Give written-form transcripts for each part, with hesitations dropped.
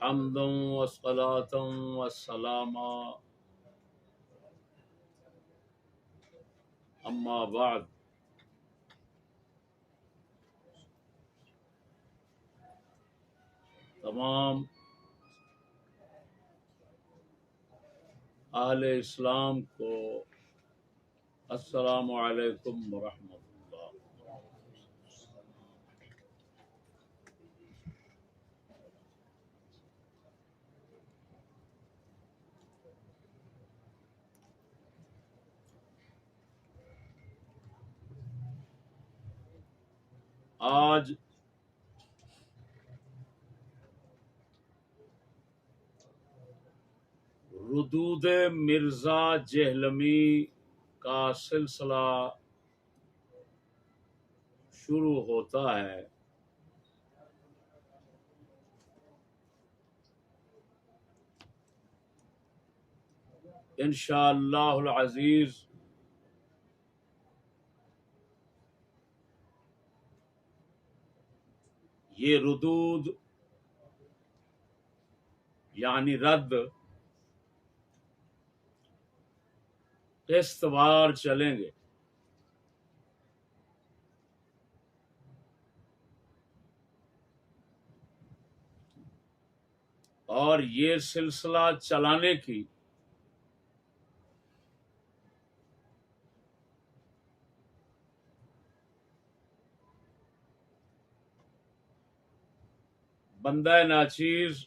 حمدا والصلاة والسلام اما بعد تمام اہل اسلام کو السلام علیکم ورحمۃ اللہ۔ آج ردود مرزا جہلمی کا سلسلہ شروع ہوتا ہے۔ انشاءاللہ العزیز یہ ردود یعنی رد قسط وار چلیں گے۔ اور یہ سلسلہ چلانے کی بندہ ناچیز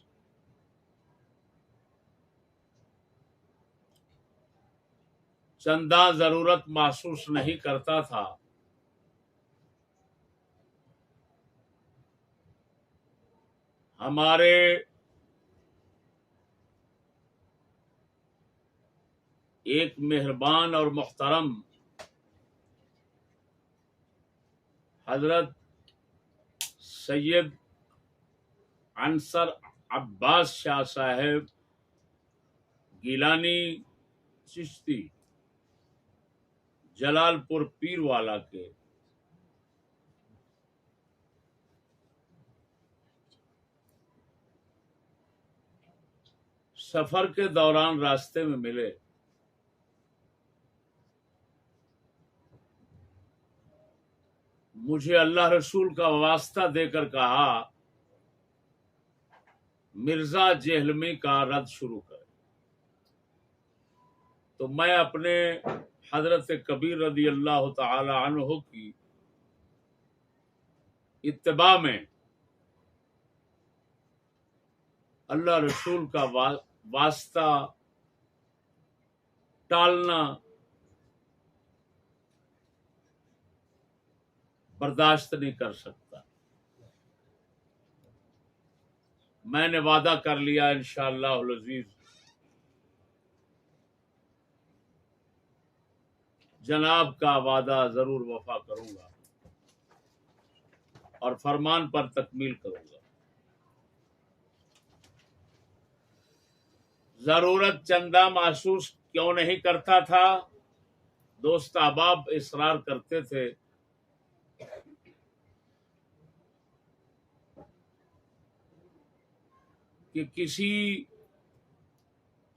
چندہ ضرورت محسوس نہیں کرتا تھا۔ ہمارے ایک مہربان اور محترم حضرت سید عنصر عباس شاہ صاحب گیلانی چشتی جلال پور پیر والا کے سفر کے دوران راستے میں ملے۔ مجھے اللہ رسول کا واسطہ دے کر کہا مرزا جہلمی کا رد شروع کرے۔ تو میں اپنے حضرت کبیر رضی اللہ تعالی عنہ کی اتباع میں اللہ رسول کا واسطہ ٹالنا برداشت نہیں کر سکتا۔ میں نے وعدہ کر لیا انشاءاللہ العزیز جناب کا وعدہ ضرور وفا کروں گا اور فرمان پر تکمیل کروں گا۔ ضرورت چندہ محسوس کیوں نہیں کرتا تھا؟ دوست احباب اصرار کرتے تھے کہ کسی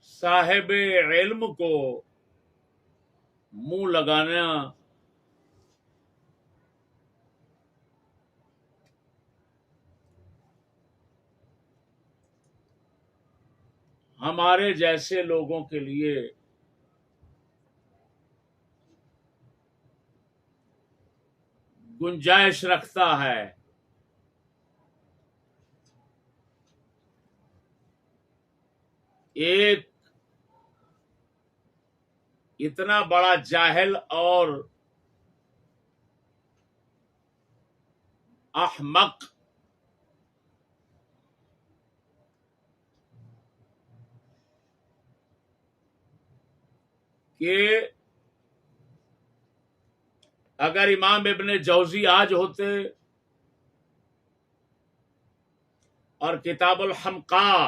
صاحب علم کو منہ لگانا ہمارے جیسے لوگوں کے لیے گنجائش رکھتا ہے۔ ایک اتنا بڑا جاہل اور احمق کہ اگر امام ابن جوزی آج ہوتے اور کتاب الحمقاء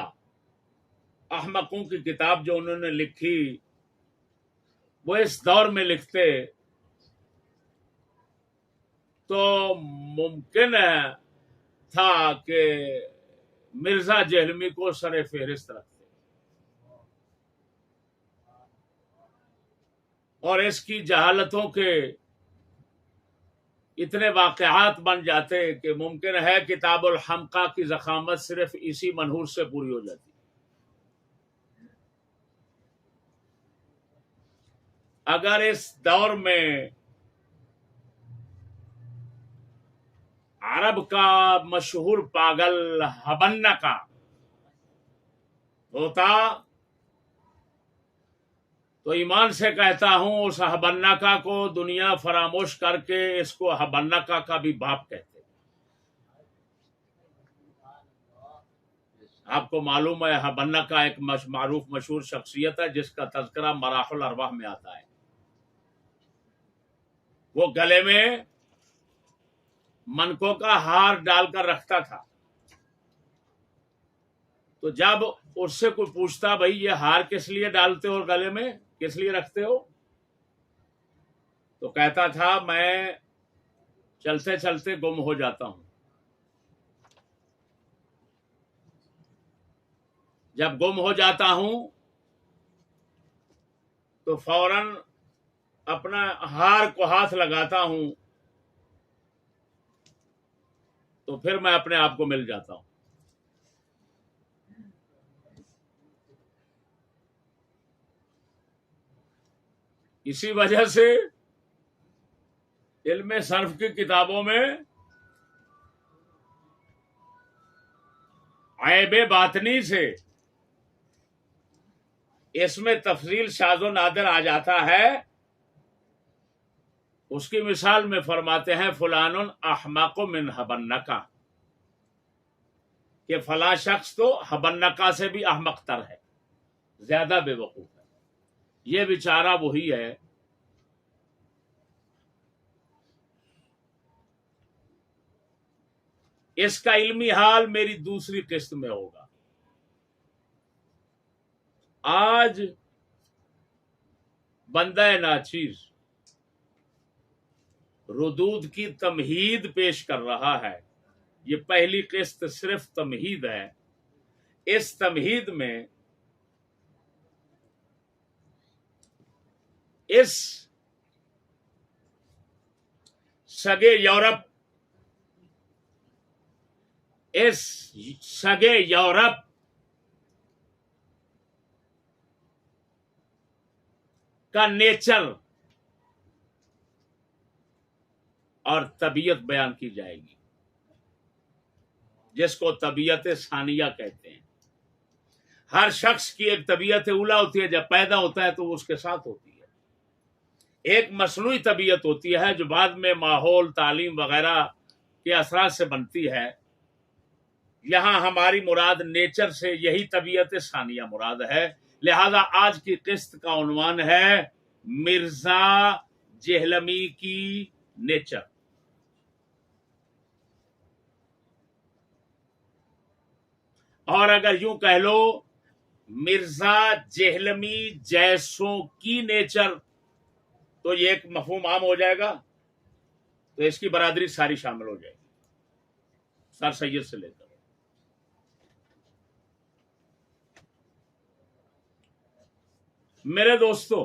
احمقوں کی کتاب جو انہوں نے لکھی وہ اس دور میں لکھتے تو ممکن تھا کہ مرزا جہلمی کو سر فہرست رکھتے اور اس کی جہالتوں کے اتنے واقعات بن جاتے کہ ممکن ہے کتاب الحمقہ کی ضخامت صرف اسی منہور سے پوری ہو جاتی. اگر اس دور میں عرب کا مشہور پاگل حبنکا ہوتا تو ایمان سے کہتا ہوں اس حبنکا کو دنیا فراموش کر کے اس کو حبنکا کا بھی باپ کہتے. آپ کو معلوم ہے حبنکا ایک معروف مشہور شخصیت ہے جس کا تذکرہ مراحل الارواح میں آتا ہے. وہ گلے میں منکوں کا ہار ڈال کر رکھتا تھا. تو جب اس سے کوئی پوچھتا بھائی یہ ہار کس لیے ڈالتے ہو اور گلے میں کس لیے رکھتے ہو، تو کہتا تھا میں چلتے چلتے گم ہو جاتا ہوں. جب گم ہو جاتا ہوں تو فوراً اپنا ہار کو ہاتھ لگاتا ہوں تو پھر میں اپنے آپ کو مل جاتا ہوں. اسی وجہ سے علم صرف کی کتابوں میں عیب باطنی سے اس میں تفصیل شاذ و نادر آ جاتا ہے. اس کی مثال میں فرماتے ہیں فلان احمق من حبنکا، کہ فلاں شخص تو حبنکا سے بھی احمق تر ہے، زیادہ بے وقوف ہے. یہ بیچارہ وہی ہے اس کا علمی حال میری دوسری قسط میں ہوگا. آج بندہ ناچیز ردود کی تمہید پیش کر رہا ہے. یہ پہلی قسط صرف تمہید ہے. اس تمہید میں اس سگے یورپ کا نیچر اور طبیعت بیان کی جائے گی، جس کو طبیعت ثانیہ کہتے ہیں. ہر شخص کی ایک طبیعت اولا ہوتی ہے، جب پیدا ہوتا ہے تو وہ اس کے ساتھ ہوتی ہے. ایک مصنوعی طبیعت ہوتی ہے جو بعد میں ماحول، تعلیم وغیرہ کے اثرات سے بنتی ہے. یہاں ہماری مراد نیچر سے یہی طبیعت ثانیہ مراد ہے. لہذا آج کی قسط کا عنوان ہے مرزا جہلمی کی نیچر. اور اگر یوں کہہ لو مرزا جہلمی جیسوں کی نیچر، تو یہ ایک مفہوم عام ہو جائے گا. تو اس کی برادری ساری شامل ہو جائے گی، سر سید سے لے کر. میرے دوستو،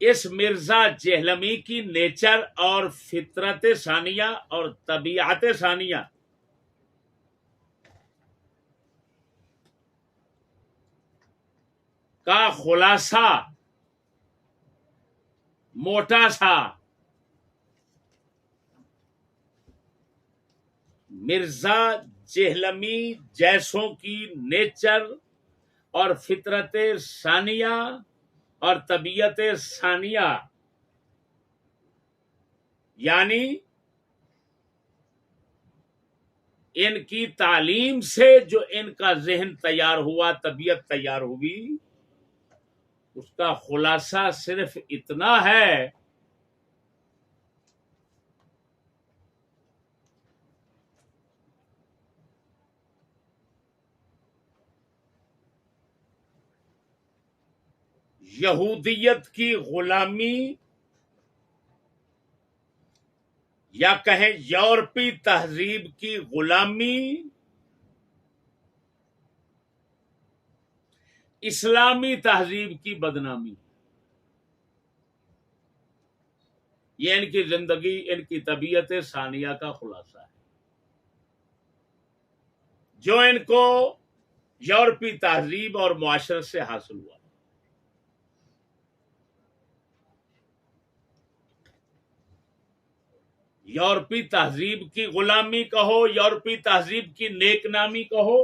اس مرزا جہلمی کی نیچر اور فطرت ثانیہ اور طبیعت ثانیہ کا خلاصہ موٹا سا مرزا جہلمی جیسوں کی نیچر اور فطرت ثانیہ اور طبیعت ثانیہ، یعنی ان کی تعلیم سے جو ان کا ذہن تیار ہوا، طبیعت تیار ہوئی، اس کا خلاصہ صرف اتنا ہے یہودیت کی غلامی یا کہیں یورپی تہذیب کی غلامی، اسلامی تہذیب کی بدنامی، یہ ان کی زندگی، ان کی طبیعت ثانیہ کا خلاصہ ہے، جو ان کو یورپی تہذیب اور معاشرت سے حاصل ہوا۔ یورپی تہذیب کی غلامی کہو، یورپی تہذیب کی نیک نامی کہو،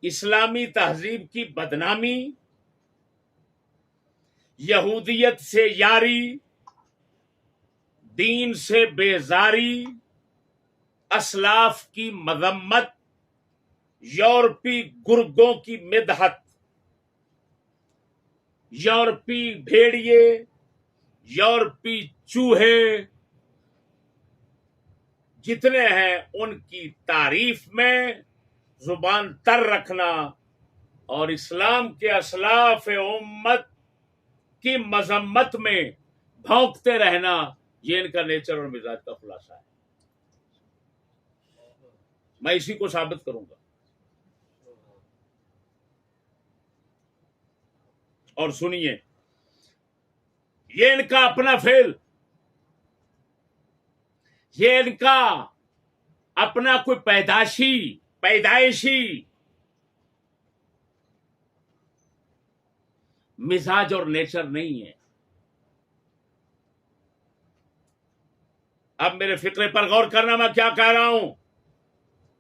اسلامی تہذیب کی بدنامی، یہودیت سے یاری، دین سے بیزاری، اسلاف کی مذمت، یورپی گرگوں کی مدحت، یورپی بھیڑیے، یورپی چوہے جتنے ہیں ان کی تعریف میں زبان تر رکھنا اور اسلام کے اسلاف امت کی مذمت میں بھونکتے رہنا، یہ ان کا نیچر اور مزاج کا خلاصہ ہے۔ میں اسی کو ثابت کروں گا۔ اور سنیے، یہ ان کا اپنا فعل، یہ ان کا اپنا کوئی پیدائشی مزاج اور نیچر نہیں ہے۔ اب میرے فقرے پر غور کرنا، میں کیا کہہ رہا ہوں،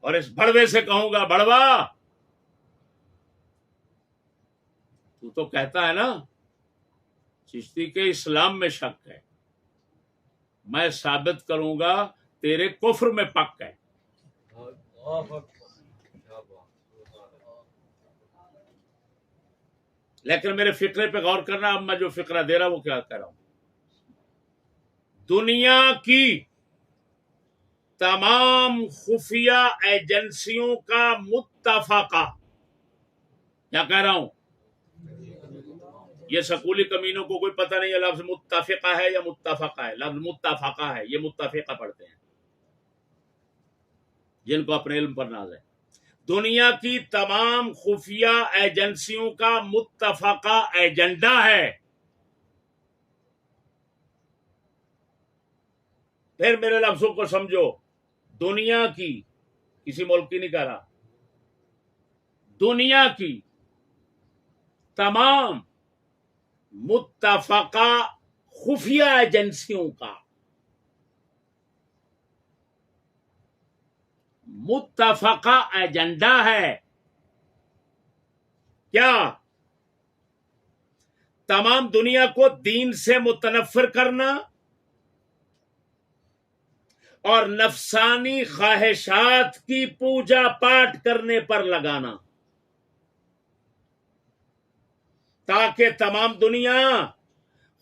اور اس بڑوے سے کہوں گا، بڑوا تو کہتا ہے نا چشتی کے اسلام میں شک ہے، میں ثابت کروں گا تیرے کفر میں پک ہے۔ لیکن میرے فقرے پہ غور کرنا، اب میں جو فقرہ دے رہا ہوں وہ کیا کہہ رہا ہوں۔ دنیا کی تمام خفیہ ایجنسیوں کا متفقہ، کیا کہہ رہا ہوں، یہ سکولی کمینوں کو کوئی پتہ نہیں ہے لفظ متفقہ ہے یا متفقہ ہے، لفظ متفقہ ہے، یہ متفقہ پڑھتے ہیں جن کو اپنے علم پر ناز ہے۔ دنیا کی تمام خفیہ ایجنسیوں کا متفقہ ایجنڈا ہے، پھر میرے لفظوں کو سمجھو، دنیا کی، کسی ملک کی نہیں کہہ رہا، دنیا کی تمام متفقہ خفیہ ایجنسیوں کا متفقہ ایجنڈا ہے کیا؟ تمام دنیا کو دین سے متنفر کرنا اور نفسانی خواہشات کی پوجا پاٹ کرنے پر لگانا، تاکہ تمام دنیا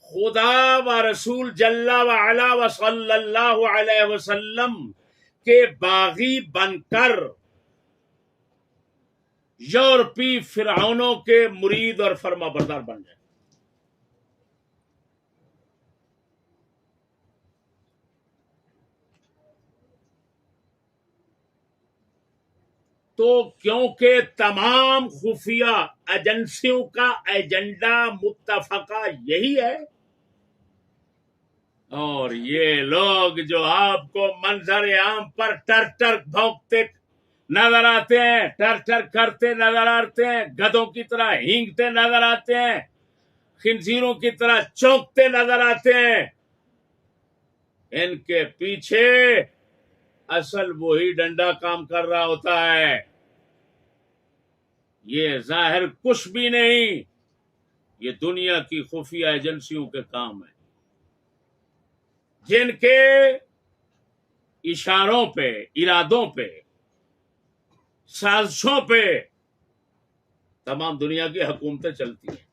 خدا و رسول جل و علا و صلی اللہ علیہ وسلم کے باغی بن کر یورپی فرعونوں کے مرید اور فرما بردار بن جائے۔ تو کیونکہ تمام خفیہ ایجنسیوں کا ایجنڈا متفقہ یہی ہے، اور یہ لوگ جو آپ کو منظر عام پر ٹر ٹر بھونکتے نظر آتے ہیں، ٹر ٹر کرتے نظر آتے ہیں، گدھوں کی طرح ہینگتے نظر آتے ہیں، خنزیروں کی طرح چونکتے نظر آتے ہیں، ان کے پیچھے اصل وہی ڈنڈا کام کر رہا ہوتا ہے۔ یہ ظاہر کچھ بھی نہیں، یہ دنیا کی خفیہ ایجنسیوں کے کام ہیں، جن کے اشاروں پہ، ارادوں پہ، سازشوں پہ تمام دنیا کی حکومتیں چلتی ہیں۔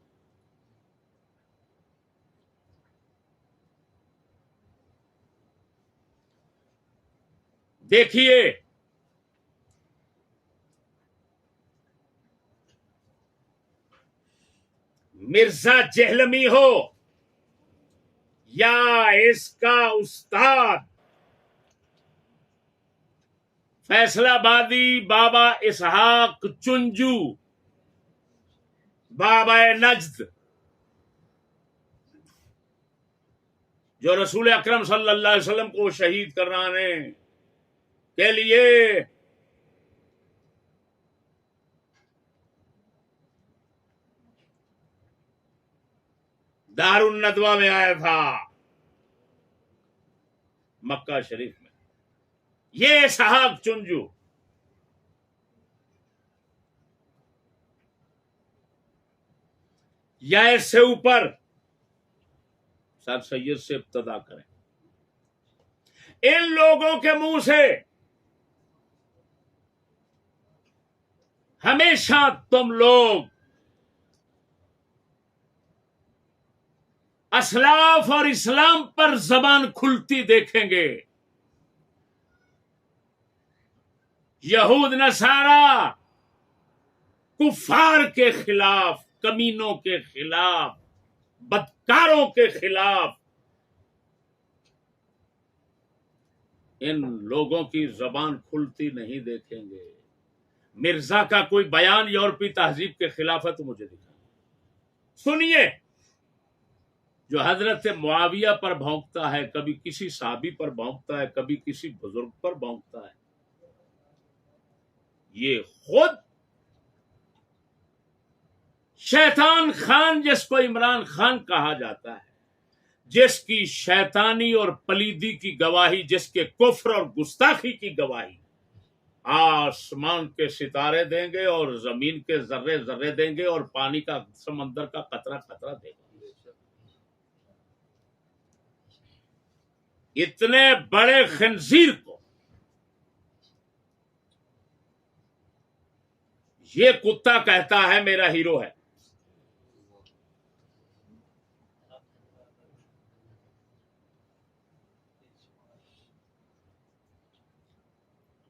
دیکھیے، مرزا جہلمی ہو یا اس کا استاد فیصلہ آبادی بابا اسحاق چنجو بابا نجد، جو رسول اکرم صلی اللہ علیہ وسلم کو شہید کرانے کے لیے دار الندوہ میں آیا تھا، مکہ شریف میں، یہ اسحاق چنجو یا اس سے اوپر سر سید سے ابتدا کریں. ان لوگوں کے منہ سے ہمیشہ تم لوگ اسلاف اور اسلام پر زبان کھلتی دیکھیں گے. یہود نصارا کفار کے خلاف، کمینوں کے خلاف، بدکاروں کے خلاف ان لوگوں کی زبان کھلتی نہیں دیکھیں گے. مرزا کا کوئی بیان یورپی تہذیب کے خلاف ہے تو مجھے دکھائیں. سنیے، جو حضرت معاویہ پر بھونکتا ہے، کبھی کسی صحابی پر بھونکتا ہے، کبھی کسی بزرگ پر بھونکتا ہے، یہ خود شیطان خان، جس کو عمران خان کہا جاتا ہے، جس کی شیطانی اور پلیدی کی گواہی، جس کے کفر اور گستاخی کی گواہی آسمان کے ستارے دیں گے اور زمین کے ذرے ذرے دیں گے اور پانی کا سمندر کا قطرہ قطرہ دے گا. اتنے بڑے خنزیر کو یہ کتا کہتا ہے میرا ہیرو ہے.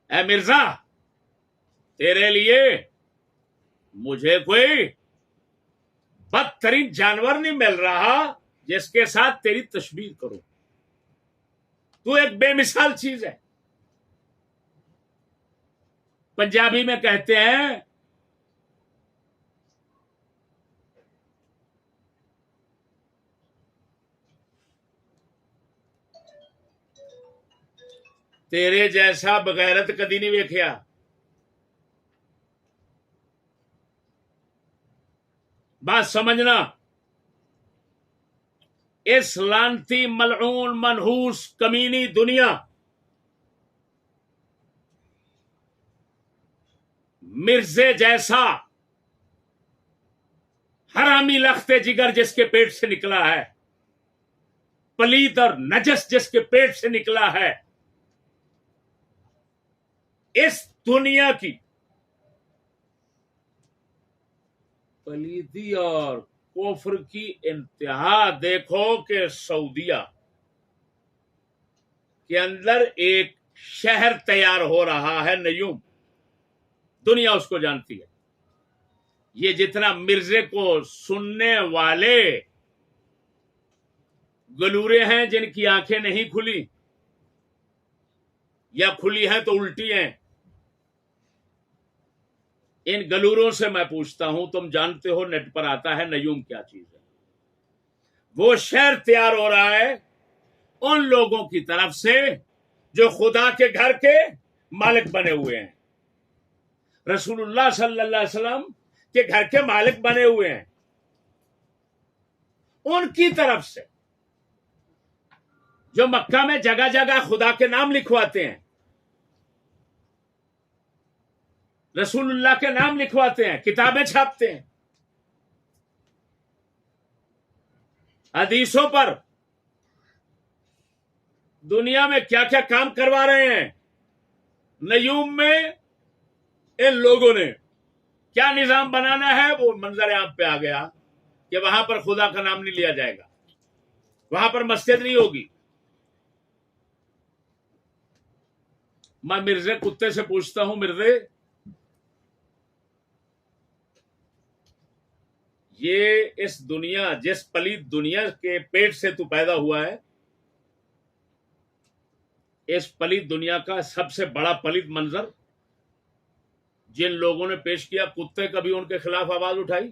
اے مرزا، تیرے لیے مجھے کوئی بدترین جانور نہیں مل رہا جس کے ساتھ تیری تشبیہ کروں. تو ایک بے مثال چیز ہے. پنجابی میں کہتے ہیں تیرے جیسا بغیرت کدی نہیں ویکھیا. بات سمجھنا، اس لانتی ملعون منحوس کمینی دنیا مرزے جیسا حرامی لخت جگر جس کے پیٹ سے نکلا ہے، پلید اور نجس جس کے پیٹ سے نکلا ہے، اس دنیا کی پلیدی اور کفر کی انتہا دیکھو کہ سعودیہ کے اندر ایک شہر تیار ہو رہا ہے، نیوم. دنیا اس کو جانتی ہے. یہ جتنا مرزے کو سننے والے گلورے ہیں جن کی آنکھیں نہیں کھلی یا کھلی ہیں تو الٹی ہیں، ان گلوروں سے میں پوچھتا ہوں، تم جانتے ہو نیٹ پر آتا ہے نیوم کیا چیز ہے؟ وہ شہر تیار ہو رہا ہے ان لوگوں کی طرف سے جو خدا کے گھر کے مالک بنے ہوئے ہیں، رسول اللہ صلی اللہ علیہ وسلم کے گھر کے مالک بنے ہوئے ہیں. ان کی طرف سے جو مکہ میں جگہ جگہ خدا کے نام لکھواتے ہیں، رسول اللہ کے نام لکھواتے ہیں، کتابیں چھاپتے ہیں، حدیثوں پر دنیا میں کیا کیا کام کروا رہے ہیں. نیوم میں ان لوگوں نے کیا نظام بنانا ہے وہ منظر عام پہ آ گیا کہ وہاں پر خدا کا نام نہیں لیا جائے گا، وہاں پر مسجد نہیں ہوگی. میں مرزے کتے سے پوچھتا ہوں، مرزے یہ اس دنیا، جس پلید دنیا کے پیٹ سے تو پیدا ہوا ہے، اس پلید دنیا کا سب سے بڑا پلید منظر جن لوگوں نے پیش کیا، کتے کبھی ان کے خلاف آواز اٹھائی؟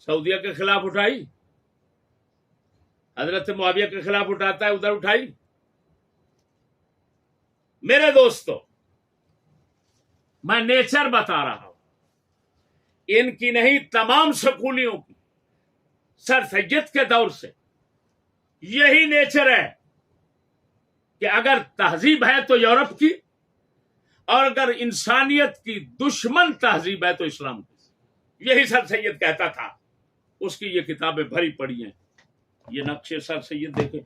سعودیہ کے خلاف اٹھائی؟ حضرت معاویہ کے خلاف اٹھاتا ہے، ادھر اٹھائی؟ میرے دوستو، میں نیچر بتا رہا ہوں، ان کی نہیں، تمام سکولیوں کی، سر سید کے دور سے یہی نیچر ہے کہ اگر تہذیب ہے تو یورپ کی، اور اگر انسانیت کی دشمن تہذیب ہے تو اسلام کی۔ یہی سر سید کہتا تھا، اس کی یہ کتابیں بھری پڑی ہیں۔ یہ نقشے سر سید دیکھیں،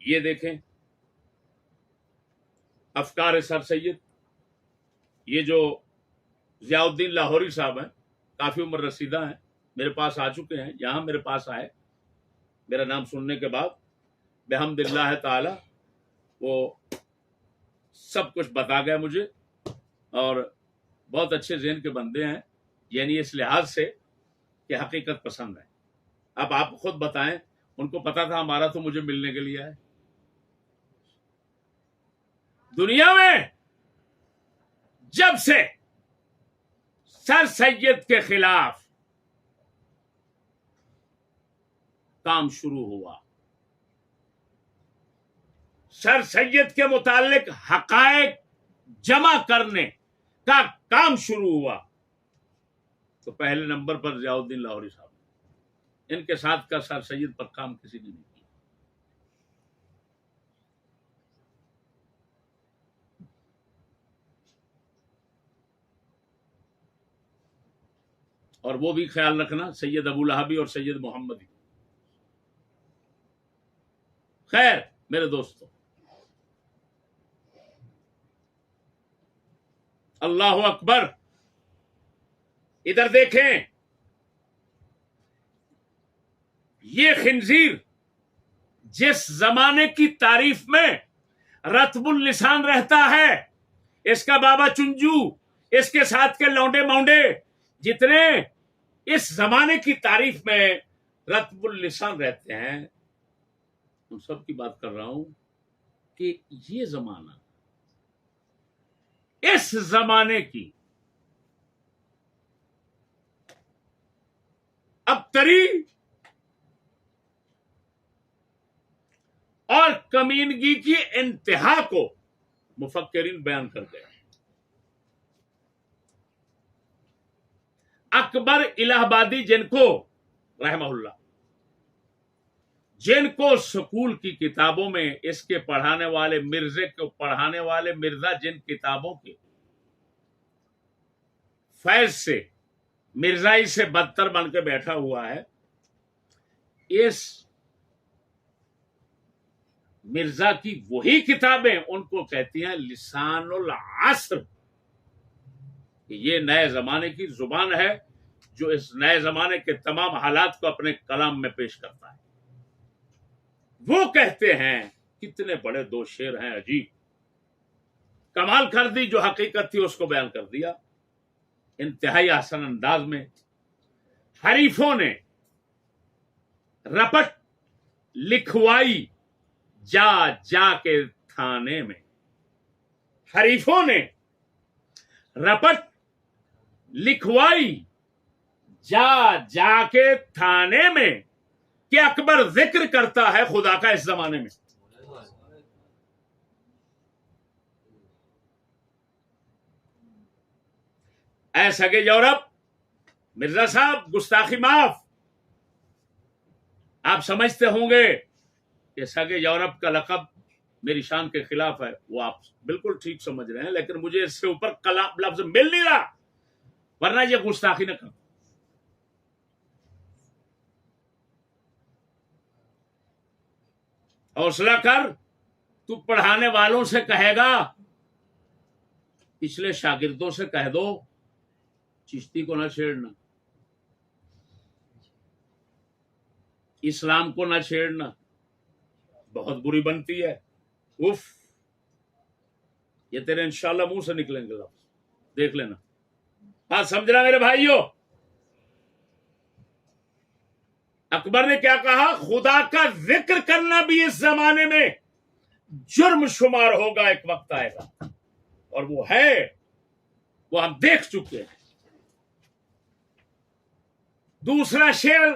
یہ دیکھیں افکار سر سید۔ یہ جو ضیاء الدین لاہوری صاحب ہیں، کافی عمر رسیدہ ہیں، میرے پاس آ چکے ہیں، یہاں میرے پاس آئے، میرا نام سننے کے بعد بحمد اللہ تعالی وہ سب کچھ بتا گئے مجھے، اور بہت اچھے ذہن کے بندے ہیں، یعنی اس لحاظ سے کہ حقیقت پسند ہے۔ اب آپ خود بتائیں، ان کو پتا تھا ہمارا تو مجھے ملنے کے لیے ہے۔ دنیا میں جب سے سر سید کے خلاف کام شروع ہوا، سر سید کے متعلق حقائق جمع کرنے کا کام شروع ہوا، تو پہلے نمبر پر ضیاء الدین لاہوری صاحب، ان کے ساتھ کا سر سید پر کام کسی نے نہیں کیا۔ اور وہ بھی خیال رکھنا، سید ابو لہبی اور سید محمدی۔ خیر میرے دوستو، اللہ اکبر، ادھر دیکھیں، یہ خنزیر جس زمانے کی تعریف میں رطب اللسان رہتا ہے، اس کا بابا چنجو، اس کے ساتھ کے لونڈے مونڈے جتنے اس زمانے کی تعریف میں رطب اللسان رہتے ہیں، ان سب کی بات کر رہا ہوں کہ یہ زمانہ، اس زمانے کی ابتری اور کمینگی کی انتہا کو مفکرین بیان کر گئے۔ اکبر الہ آبادی، جن کو رحمہ اللہ، جن کو سکول کی کتابوں میں اس کے پڑھانے والے مرزے کو پڑھانے والے مرزا جن کتابوں کے فیض سے مرزائی سے بدتر بن کے بیٹھا ہوا ہے، اس مرزا کی وہی کتابیں ان کو کہتی ہیں لسان العصر، کہ یہ نئے زمانے کی زبان ہے جو اس نئے زمانے کے تمام حالات کو اپنے کلام میں پیش کرتا ہے۔ وہ کہتے ہیں، کتنے بڑے دو شعر ہیں، عجیب، کمال کر دی، جو حقیقت تھی اس کو بیان کر دیا انتہائی آسان انداز میں۔ حریفوں نے رپٹ لکھوائی جا جا کے تھانے میں، حریفوں نے رپٹ لکھوائی جا جا کے تھانے میں، کہ اکبر ذکر کرتا ہے خدا کا اس زمانے میں۔ اے سگے یورپ، مرزا صاحب گستاخی معاف، آپ سمجھتے ہوں گے کہ سگے یورپ کا لقب میری شان کے خلاف ہے، وہ آپ بالکل ٹھیک سمجھ رہے ہیں، لیکن مجھے اس سے اوپر کلام لفظ مل نہیں رہا، ورنہ یہ گستاخی نہ کروں۔ حوصلہ کر، تو پڑھانے والوں سے کہے گا، پچھلے شاگردوں سے کہہ دو چشتی کو نہ چھیڑنا، اسلام کو نہ چھیڑنا، بہت بری بنتی ہے۔ اف، یہ تیرے انشاءاللہ منہ سے نکلیں گے لفظ، دیکھ لینا۔ بات سمجھ رہا میرے بھائیوں؟ اکبر نے کیا کہا؟ خدا کا ذکر کرنا بھی اس زمانے میں جرم شمار ہوگا، ایک وقت آئے گا، اور وہ ہے، وہ ہم دیکھ چکے ہیں۔ دوسرا شعر،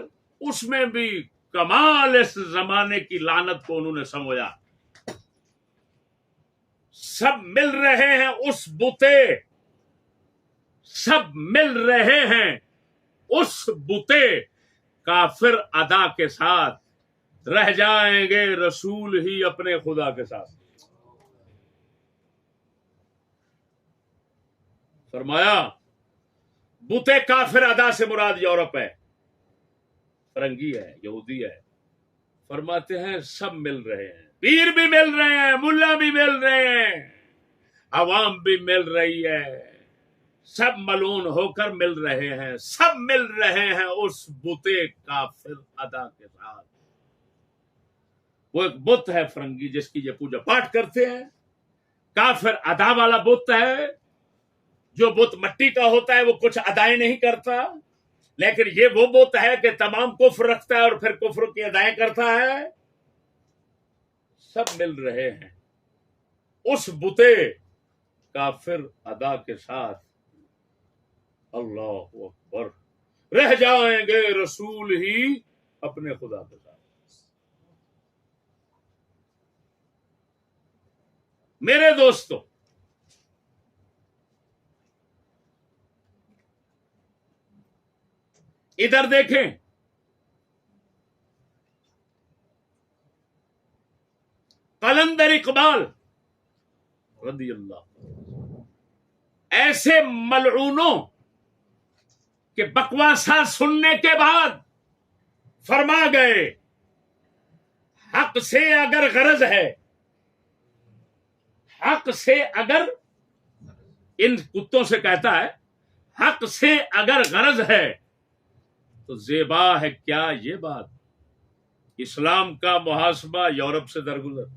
اس میں بھی کمال اس زمانے کی لعنت کو انہوں نے سمجھا۔ سب مل رہے ہیں اس بتے، سب مل رہے ہیں اس بتے، کافر ادا کے ساتھ رہ جائیں گے رسول ہی اپنے خدا کے ساتھ۔ فرمایا بتے کافر ادا سے مراد یورپ ہے، فرنگی ہے، یہودی ہے۔ فرماتے ہیں سب مل رہے ہیں، پیر بھی مل رہے ہیں، ملا بھی مل رہے ہیں، عوام بھی مل رہی ہے، سب ملعون ہو کر مل رہے ہیں، سب مل رہے ہیں اس بتے کافر ادا کے ساتھ۔ وہ ایک بت ہے فرنگی جس کی یہ پوجا پاٹ کرتے ہیں، کافر ادا والا بت ہے۔ جو بت مٹی کا ہوتا ہے وہ کچھ ادائیں نہیں کرتا، لیکن یہ وہ بت ہے کہ تمام کفر رکھتا ہے اور پھر کفر کی ادائیں کرتا ہے۔ سب مل رہے ہیں اس بتے کافر ادا کے ساتھ، اللہ اکبر، رہ جائیں گے رسول ہی اپنے خدا کے ساتھ۔ میرے دوستو، ادھر دیکھیں، قلندر اقبال رضی اللہ ایسے ملعونوں کہ بکواسا سننے کے بعد فرما گئے حق سے اگر غرض ہے، حق سے اگر، ان کتوں سے کہتا ہے، حق سے اگر غرض ہے تو زیبا ہے کیا یہ بات، اسلام کا محاسبہ یورپ سے درگزر،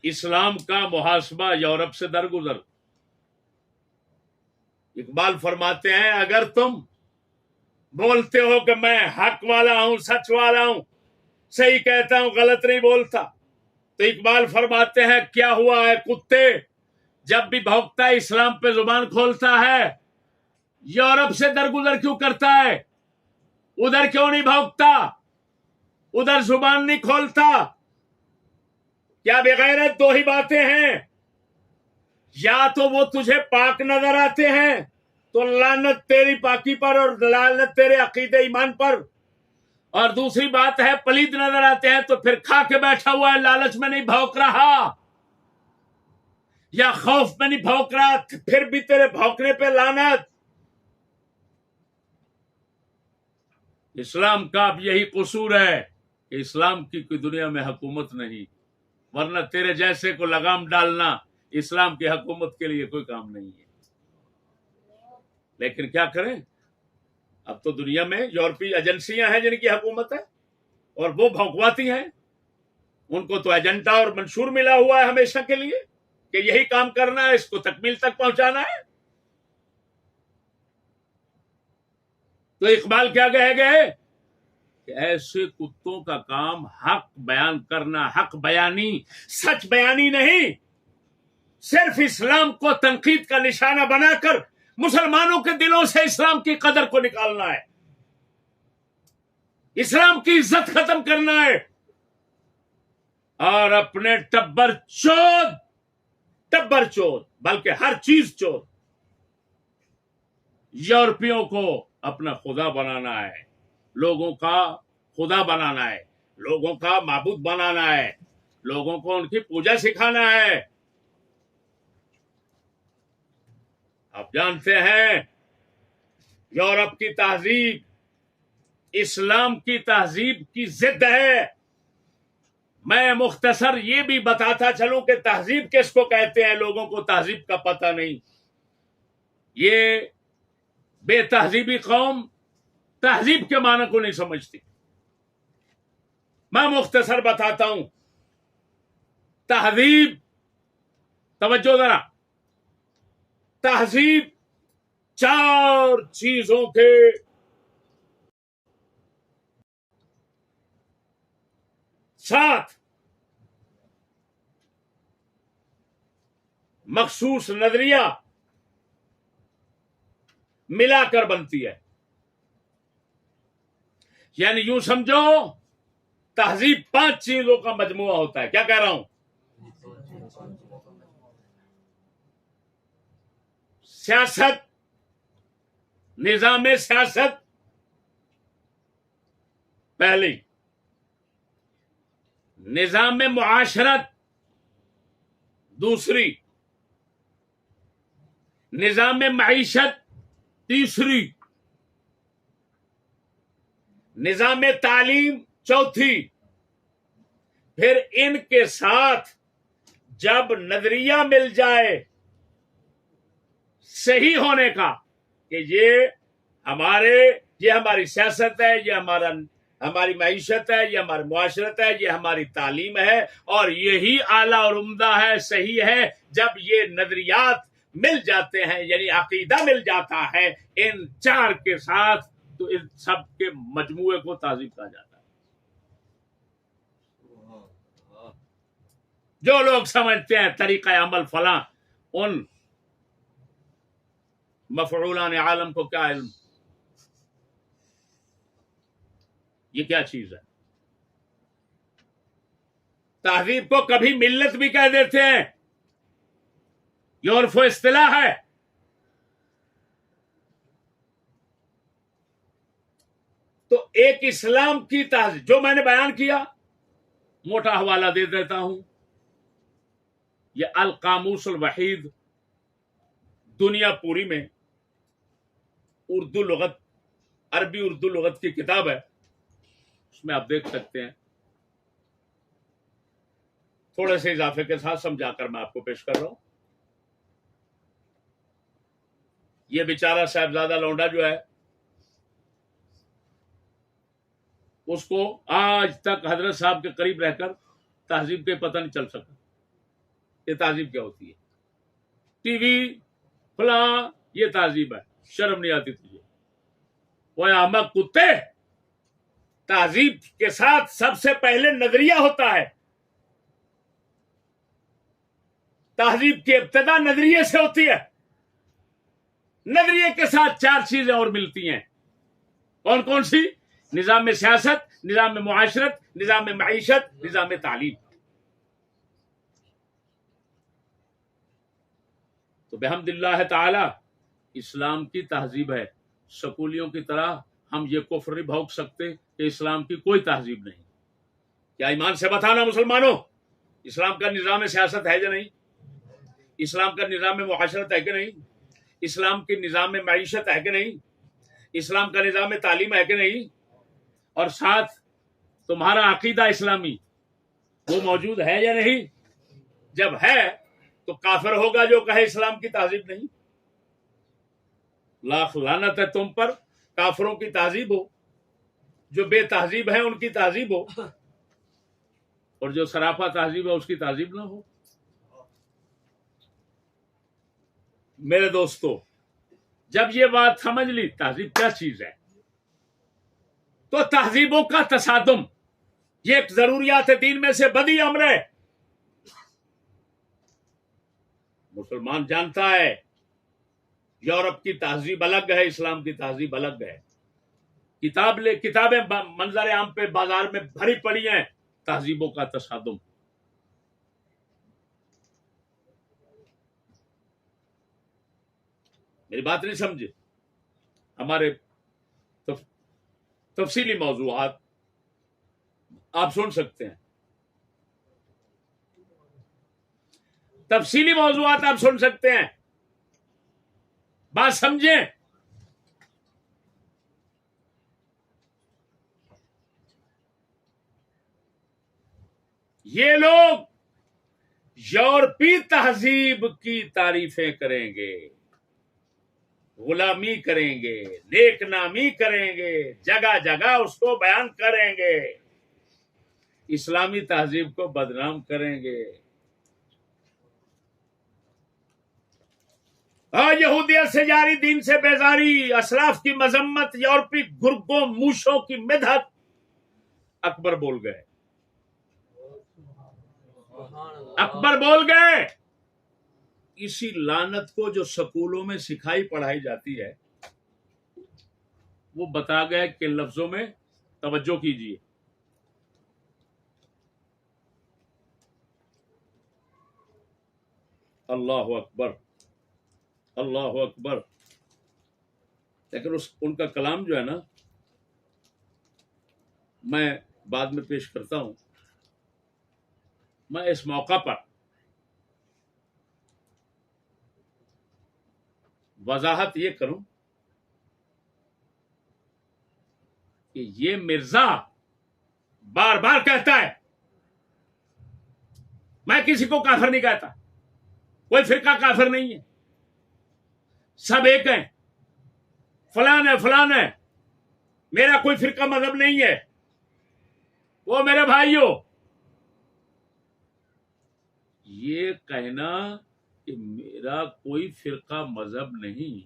اسلام کا محاسبہ یورپ سے درگزر۔ اقبال فرماتے ہیں اگر تم بولتے ہو کہ میں حق والا ہوں، سچ والا ہوں، صحیح کہتا ہوں، غلط نہیں بولتا، تو اقبال فرماتے ہیں کیا ہوا ہے کتے، جب بھی بھونکتا ہے اسلام پہ زبان کھولتا ہے، یورپ سے درگزر کیوں کرتا ہے؟ ادھر کیوں نہیں بھونکتا، ادھر زبان نہیں کھولتا؟ کیا بغیرت دو ہی باتیں ہیں، یا تو وہ تجھے پاک نظر آتے ہیں تو لعنت تیری پاکی پر اور لعنت تیرے عقیدے ایمان پر، اور دوسری بات ہے پلید نظر آتے ہیں تو پھر کھا کے بیٹھا ہوا ہے، لالچ میں نہیں بھونک رہا، یا خوف میں نہیں بھونک رہا، پھر بھی تیرے بھونکنے پہ لعنت۔ اسلام کا اب یہی قصور ہے کہ اسلام کی کوئی دنیا میں حکومت نہیں، ورنہ تیرے جیسے کو لگام ڈالنا اسلام کی حکومت کے لیے کوئی کام نہیں ہے۔ لیکن کیا کریں، اب تو دنیا میں یورپی ایجنسیاں ہیں جن کی حکومت ہے، اور وہ بھونکواتی ہیں، ان کو تو ایجنڈا اور منشور ملا ہوا ہے ہمیشہ کے لیے کہ یہی کام کرنا ہے، اس کو تکمیل تک پہنچانا ہے۔ تو اقبال کیا کہے گئے کہ ایسے کتوں کا کام حق بیان کرنا، حق بیانی، سچ بیانی نہیں، صرف اسلام کو تنقید کا نشانہ بنا کر مسلمانوں کے دلوں سے اسلام کی قدر کو نکالنا ہے، اسلام کی عزت ختم کرنا ہے، اور اپنے ٹبر چود بلکہ ہر چیز چود یورپیوں کو اپنا خدا بنانا ہے، لوگوں کا خدا بنانا ہے، لوگوں کا معبود بنانا ہے، لوگوں کو ان کی پوجا سکھانا ہے۔ آپ جانتے ہیں یورپ کی تہذیب اسلام کی تہذیب کی ضد ہے۔ میں مختصر یہ بھی بتاتا چلوں کہ تہذیب کس کو کہتے ہیں، لوگوں کو تہذیب کا پتہ نہیں، یہ بے تہذیبی قوم تہذیب کے معنی کو نہیں سمجھتی۔ میں مختصر بتاتا ہوں، تہذیب، توجہ ذرا، تہذیب چار چیزوں کے ساتھ مخصوص نظریہ ملا کر بنتی ہے. یعنی یوں سمجھو تہذیب 5 چیزوں کا مجموعہ ہوتا ہے. کیا کہہ رہا ہوں؟ سیاست، نظام سیاست پہلی، نظام معاشرت دوسری، نظام معیشت تیسری، نظام تعلیم چوتھی. پھر ان کے ساتھ جب نظریہ مل جائے صحیح ہونے کا کہ یہ ہماری سیاست ہے، یہ ہماری معیشت ہے، یہ ہماری معاشرت ہے، یہ ہماری تعلیم ہے، اور یہی اعلیٰ اور عمدہ ہے، صحیح ہے. جب یہ نظریات مل جاتے ہیں، یعنی عقیدہ مل جاتا ہے ان 4 کے ساتھ، تو ان سب کے مجموعے کو تہذیب کہا جاتا ہے. جو لوگ سمجھتے ہیں طریقہ عمل فلاں، ان مفعولان عالم کو کیا علم، یہ کیا چیز ہے؟ تہذیب کو کبھی ملت بھی کہہ دیتے ہیں، یہ عرف و اصطلاح ہے. تو ایک اسلام کی تہذیب جو میں نے بیان کیا، موٹا حوالہ دے دیتا ہوں. یہ القاموس الوحید دنیا پوری میں عربی اردو لغت کی کتاب ہے، اس میں آپ دیکھ سکتے ہیں. تھوڑے سے اضافے کے ساتھ سمجھا کر میں آپ کو پیش کر رہا ہوں. یہ بیچارہ صاحبزادہ لونڈا جو ہے، اس کو آج تک حضرت صاحب کے قریب رہ کر تہذیب کے پتہ نہیں چل سکا یہ تہذیب کیا ہوتی ہے. ٹی وی فلاں یہ تہذیب ہے، شرم نہیں آتی تجھے؟ وہ احمق کتے، تہذیب کے ساتھ سب سے پہلے نظریہ ہوتا ہے. تہذیب کی ابتدا نظریے سے ہوتی ہے. نظریے کے ساتھ 4 چیزیں اور ملتی ہیں. کون کون سی؟ نظام سیاست، نظام معاشرت، نظام معیشت، نظام تعلیم. تو بحمد اللہ تعالی اسلام کی تہذیب ہے. سکولیوں کی طرح ہم یہ کفر نہیں بھونک سکتے کہ اسلام کی کوئی تہذیب نہیں. کیا ایمان سے بتانا مسلمانوں، اسلام کا نظام سیاست ہے یا نہیں؟ اسلام کا نظام معاشرت ہے کہ نہیں؟ اسلام کی نظام معیشت ہے کہ نہیں؟ اسلام کا نظام تعلیم ہے کہ نہیں؟ اور ساتھ تمہارا عقیدہ اسلامی وہ موجود ہے یا نہیں؟ جب ہے تو کافر ہوگا جو کہے اسلام کی تہذیب نہیں. لاکھ لعنت ہے تم پر، کافروں کی تہذیب ہو، جو بے تہذیب ہے ان کی تہذیب ہو، اور جو سراپا تہذیب ہے اس کی تہذیب نہ ہو. میرے دوستو، جب یہ بات سمجھ لی تہذیب کیا چیز ہے، تو تہذیبوں کا تصادم یہ ایک ضروریات دین میں سے بدی امر ہے. مسلمان جانتا ہے یورپ کی تہذیب الگ ہے، اسلام کی تہذیب الگ ہے. کتابیں منظر عام پہ بازار میں بھری پڑی ہیں، تہذیبوں کا تصادم. میری بات نہیں سمجھے؟ ہمارے تفصیلی موضوعات آپ سن سکتے ہیں، تفصیلی موضوعات آپ سن سکتے ہیں. بات سمجھیں. یہ لوگ یورپی تہذیب کی تعریفیں کریں گے، غلامی کریں گے، نیک نامی کریں گے، جگہ جگہ اس کو بیان کریں گے، اسلامی تہذیب کو بدنام کریں گے. یہودیت سے جاری، دین سے بیزاری، اسلاف کی مذمت، یورپی گرگوں موشوں کی مدحت. اکبر بول گئے اکبر بول گئے. اسی لعنت کو جو سکولوں میں سکھائی پڑھائی جاتی ہے وہ بتا گئے کہ لفظوں میں توجہ کیجیے. اللہ اکبر، اللہ اکبر. لیکن ان کا کلام جو ہے نا میں بعد میں پیش کرتا ہوں. میں اس موقع پر وضاحت یہ کروں کہ یہ مرزا بار بار کہتا ہے میں کسی کو کافر نہیں کہتا، کوئی فرقہ کافر نہیں ہے، سب ایک ہیں، فلان ہے فلان ہے، میرا کوئی فرقہ مذہب نہیں ہے. وہ میرے بھائیوں، یہ کہنا کہ میرا کوئی فرقہ مذہب نہیں،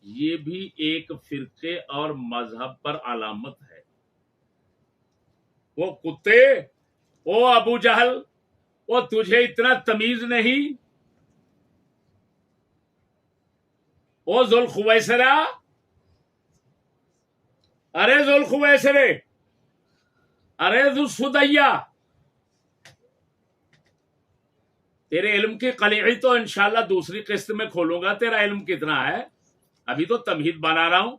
یہ بھی ایک فرقے اور مذہب پر علامت ہے. وہ کتے، وہ ابو جہل، وہ تجھے اتنا تمیز نہیں، وہ ذوالخویسرا، ارے ذوالخویسرے، ارے ذوالسدیہ، تیرے علم کی قلیعی تو انشاءاللہ دوسری قسط میں کھولوں گا. تیرا علم کتنا ہے؟ ابھی تو تمہید بنا رہا ہوں.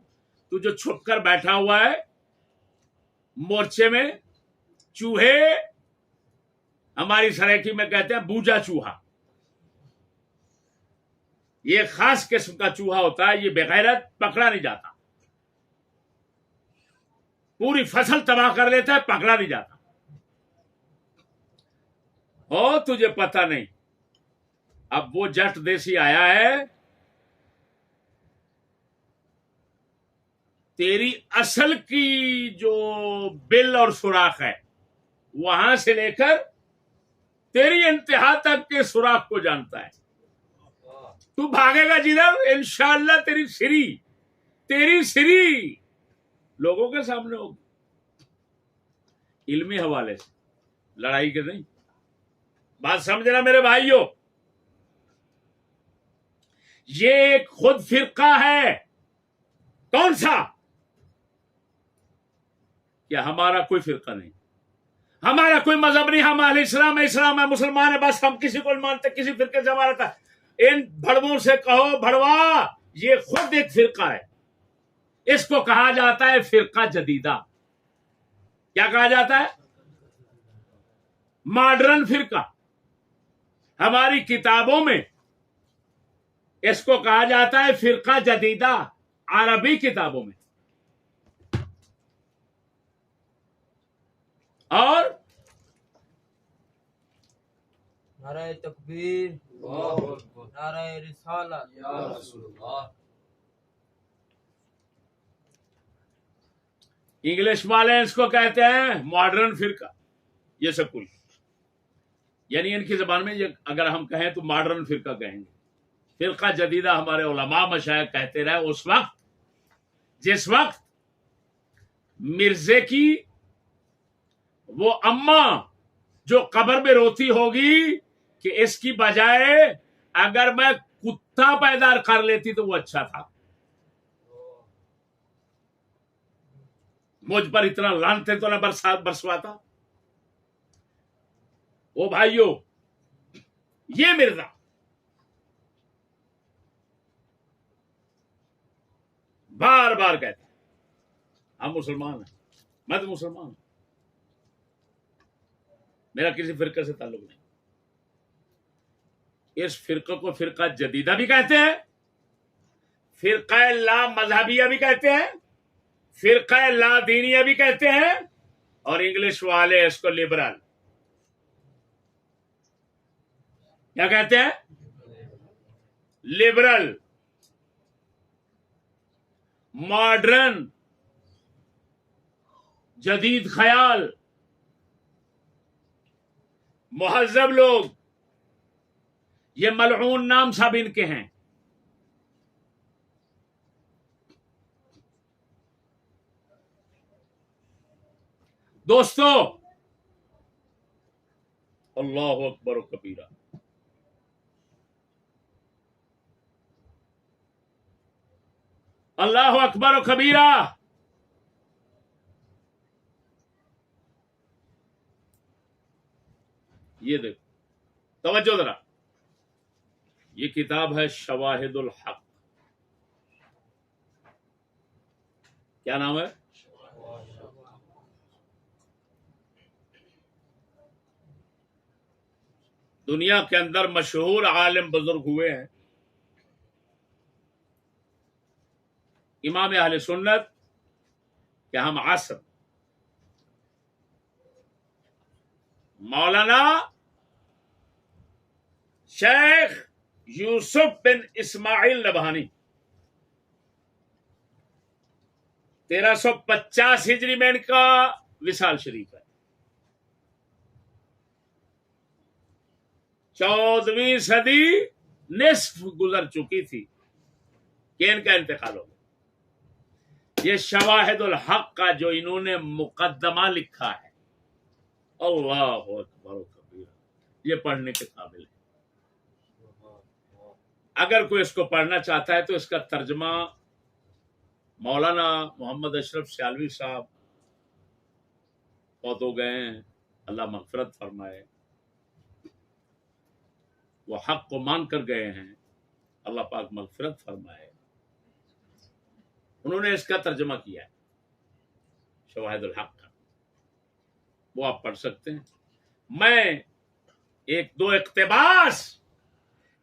تو جو چھپ کر بیٹھا ہوا ہے مورچے میں، چوہے ہماری سرائکی میں کہتے ہیں بوجا چوہا، یہ خاص قسم کا چوہا ہوتا ہے، یہ بغیرت پکڑا نہیں جاتا، پوری فصل تباہ کر لیتا ہے، پکڑا نہیں جاتا. ہو تجھے پتہ نہیں. اب وہ جٹ دیسی آیا ہے، تیری اصل کی جو بل اور سوراخ ہے وہاں سے لے کر تیری انتہا تک کے سوراخ کو جانتا ہے. تو بھاگے گا جدھر انشاءاللہ تیری سری لوگوں کے سامنے ہوگی. علمی حوالے سے، لڑائی کے نہیں. بات سمجھنا میرے بھائیوں، یہ ایک خود فرقہ ہے. کون سا؟ کہ ہمارا کوئی فرقہ نہیں، ہمارا کوئی مذہب نہیں، ہم اہل اسلام ہے، اسلام ہے، مسلمان ہے، بس ہم کسی کو نہیں مانتے، کسی فرقے سے ہمارا تھا. ان بھڑووں سے کہو بھڑوا، یہ خود ایک فرقہ ہے. اس کو کہا جاتا ہے فرقہ جدیدہ. کیا کہا جاتا ہے؟ ماڈرن فرقہ. ہماری کتابوں میں اس کو کہا جاتا ہے فرقہ جدیدہ، عربی کتابوں میں. اور نعرہ تکبیر، نعرہ رسالت، یا رسول اللہ. انگلش والے اس کو کہتے ہیں ماڈرن فرقہ. یہ سب کچھ یعنی ان کی زبان میں یہ اگر ہم کہیں تو ماڈرن فرقہ کہیں گے. فرقہ جدیدہ ہمارے علماء مشائخ کہتے رہے اس وقت جس وقت مرزے کی وہ اماں جو قبر میں روتی ہوگی کہ اس کی بجائے اگر میں کتا پیدا کر لیتی تو وہ اچھا تھا، مجھ پر اتنا لعنتیں تو نہ برسواتا. او بھائیو، یہ مرزا بار بار کہتا ہے ہم مسلمان ہیں، میں تو مسلمان ہوں، میرا کسی فرقے سے تعلق نہیں. اس فرقے کو فرقہ جدیدہ بھی کہتے ہیں، فرقہ لا مذہبیہ بھی کہتے ہیں، فرقہ لا دینیہ بھی کہتے ہیں، اور انگلش والے اس کو لبرل کیا کہتے ہیں؟ لبرل، ماڈرن، جدید خیال، مہذب لوگ. یہ ملعون نام سب ان کے ہیں. دوستو، اللہ اکبر و کبیرہ. اللہ اکبر و کبیرہ. یہ دیکھو توجہ ذرا، یہ کتاب ہے شواہد الحق. کیا نام ہے؟ دنیا کے اندر مشہور عالم بزرگ ہوئے ہیں امام اہل سنت کہ ہم عصر مولانا شیخ یوسف بن اسماعیل نبہانی 1350 ہجری میں ان کا وصال شریف ہے. 14ویں صدی نصف گزر چکی تھی کہ ان کا انتقال ہو گیا. یہ شواہد الحق کا جو انہوں نے مقدمہ لکھا ہے، اللہ اکبر و کبیرہ، یہ پڑھنے کے قابل ہے. اگر کوئی اس کو پڑھنا چاہتا ہے تو اس کا ترجمہ مولانا محمد اشرف سیالوی صاحب فوت ہو گئے ہیں، اللہ مغفرت فرمائے. وہ حق کو مان کر گئے ہیں، اللہ پاک مغفرت فرمائے. انہوں نے اس کا ترجمہ کیا ہے شواہد الحق کا، وہ آپ پڑھ سکتے ہیں. میں ایک دو اقتباس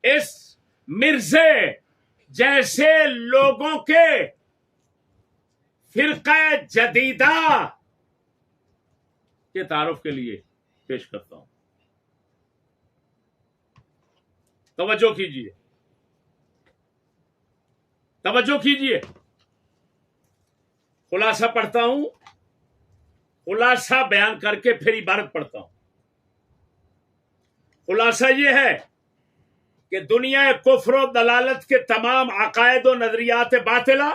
اس مرزے جیسے لوگوں کے فرقہ جدیدہ کے تعارف کے لیے پیش کرتا ہوں. توجہ کیجیے، توجہ کیجیے. خلاصہ پڑھتا ہوں، خلاصہ بیان کر کے پھر عبارت پڑھتا ہوں. خلاصہ یہ ہے کہ دنیا کفر و دلالت کے تمام عقائد و نظریات باطلہ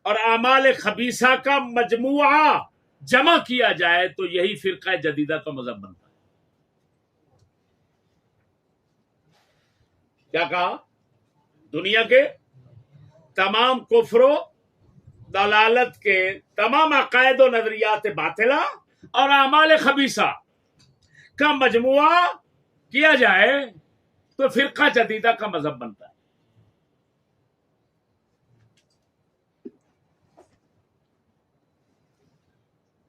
اور اعمال خبیثہ کا مجموعہ جمع کیا جائے تو یہی فرقہ جدیدہ کا مذہب بنتا ہے. کیا کہا؟ دنیا کے تمام کفر و دلالت کے تمام عقائد و نظریات باطلہ اور اعمال خبیثہ کا مجموعہ کیا جائے تو فرقہ جدیدہ کا مذہب بنتا ہے.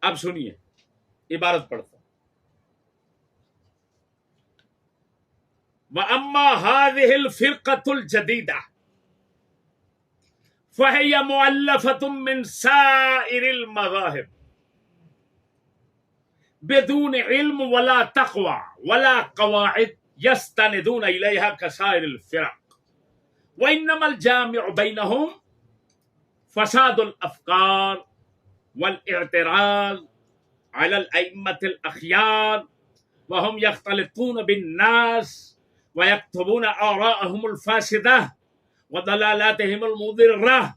اب سنیے، عبارت پڑھتا ہوں. وَأَمَّا هَذِهِ الْفِرْقَةُ الْجَدِيدَةُ فَهِيَ مُؤَلَّفَةٌ مِّن سَائِرِ الْمَذَاهِبِ بدون علم ولا تقوى ولا قواعد يستندون إليها كسائر الفرق، وإنما الجامع بينهم فساد الأفكار والاعتراض على الأئمة الأخيار، وهم يختلطون بالناس ويكتبون آراءهم الفاسدة وضلالاتهم المضرة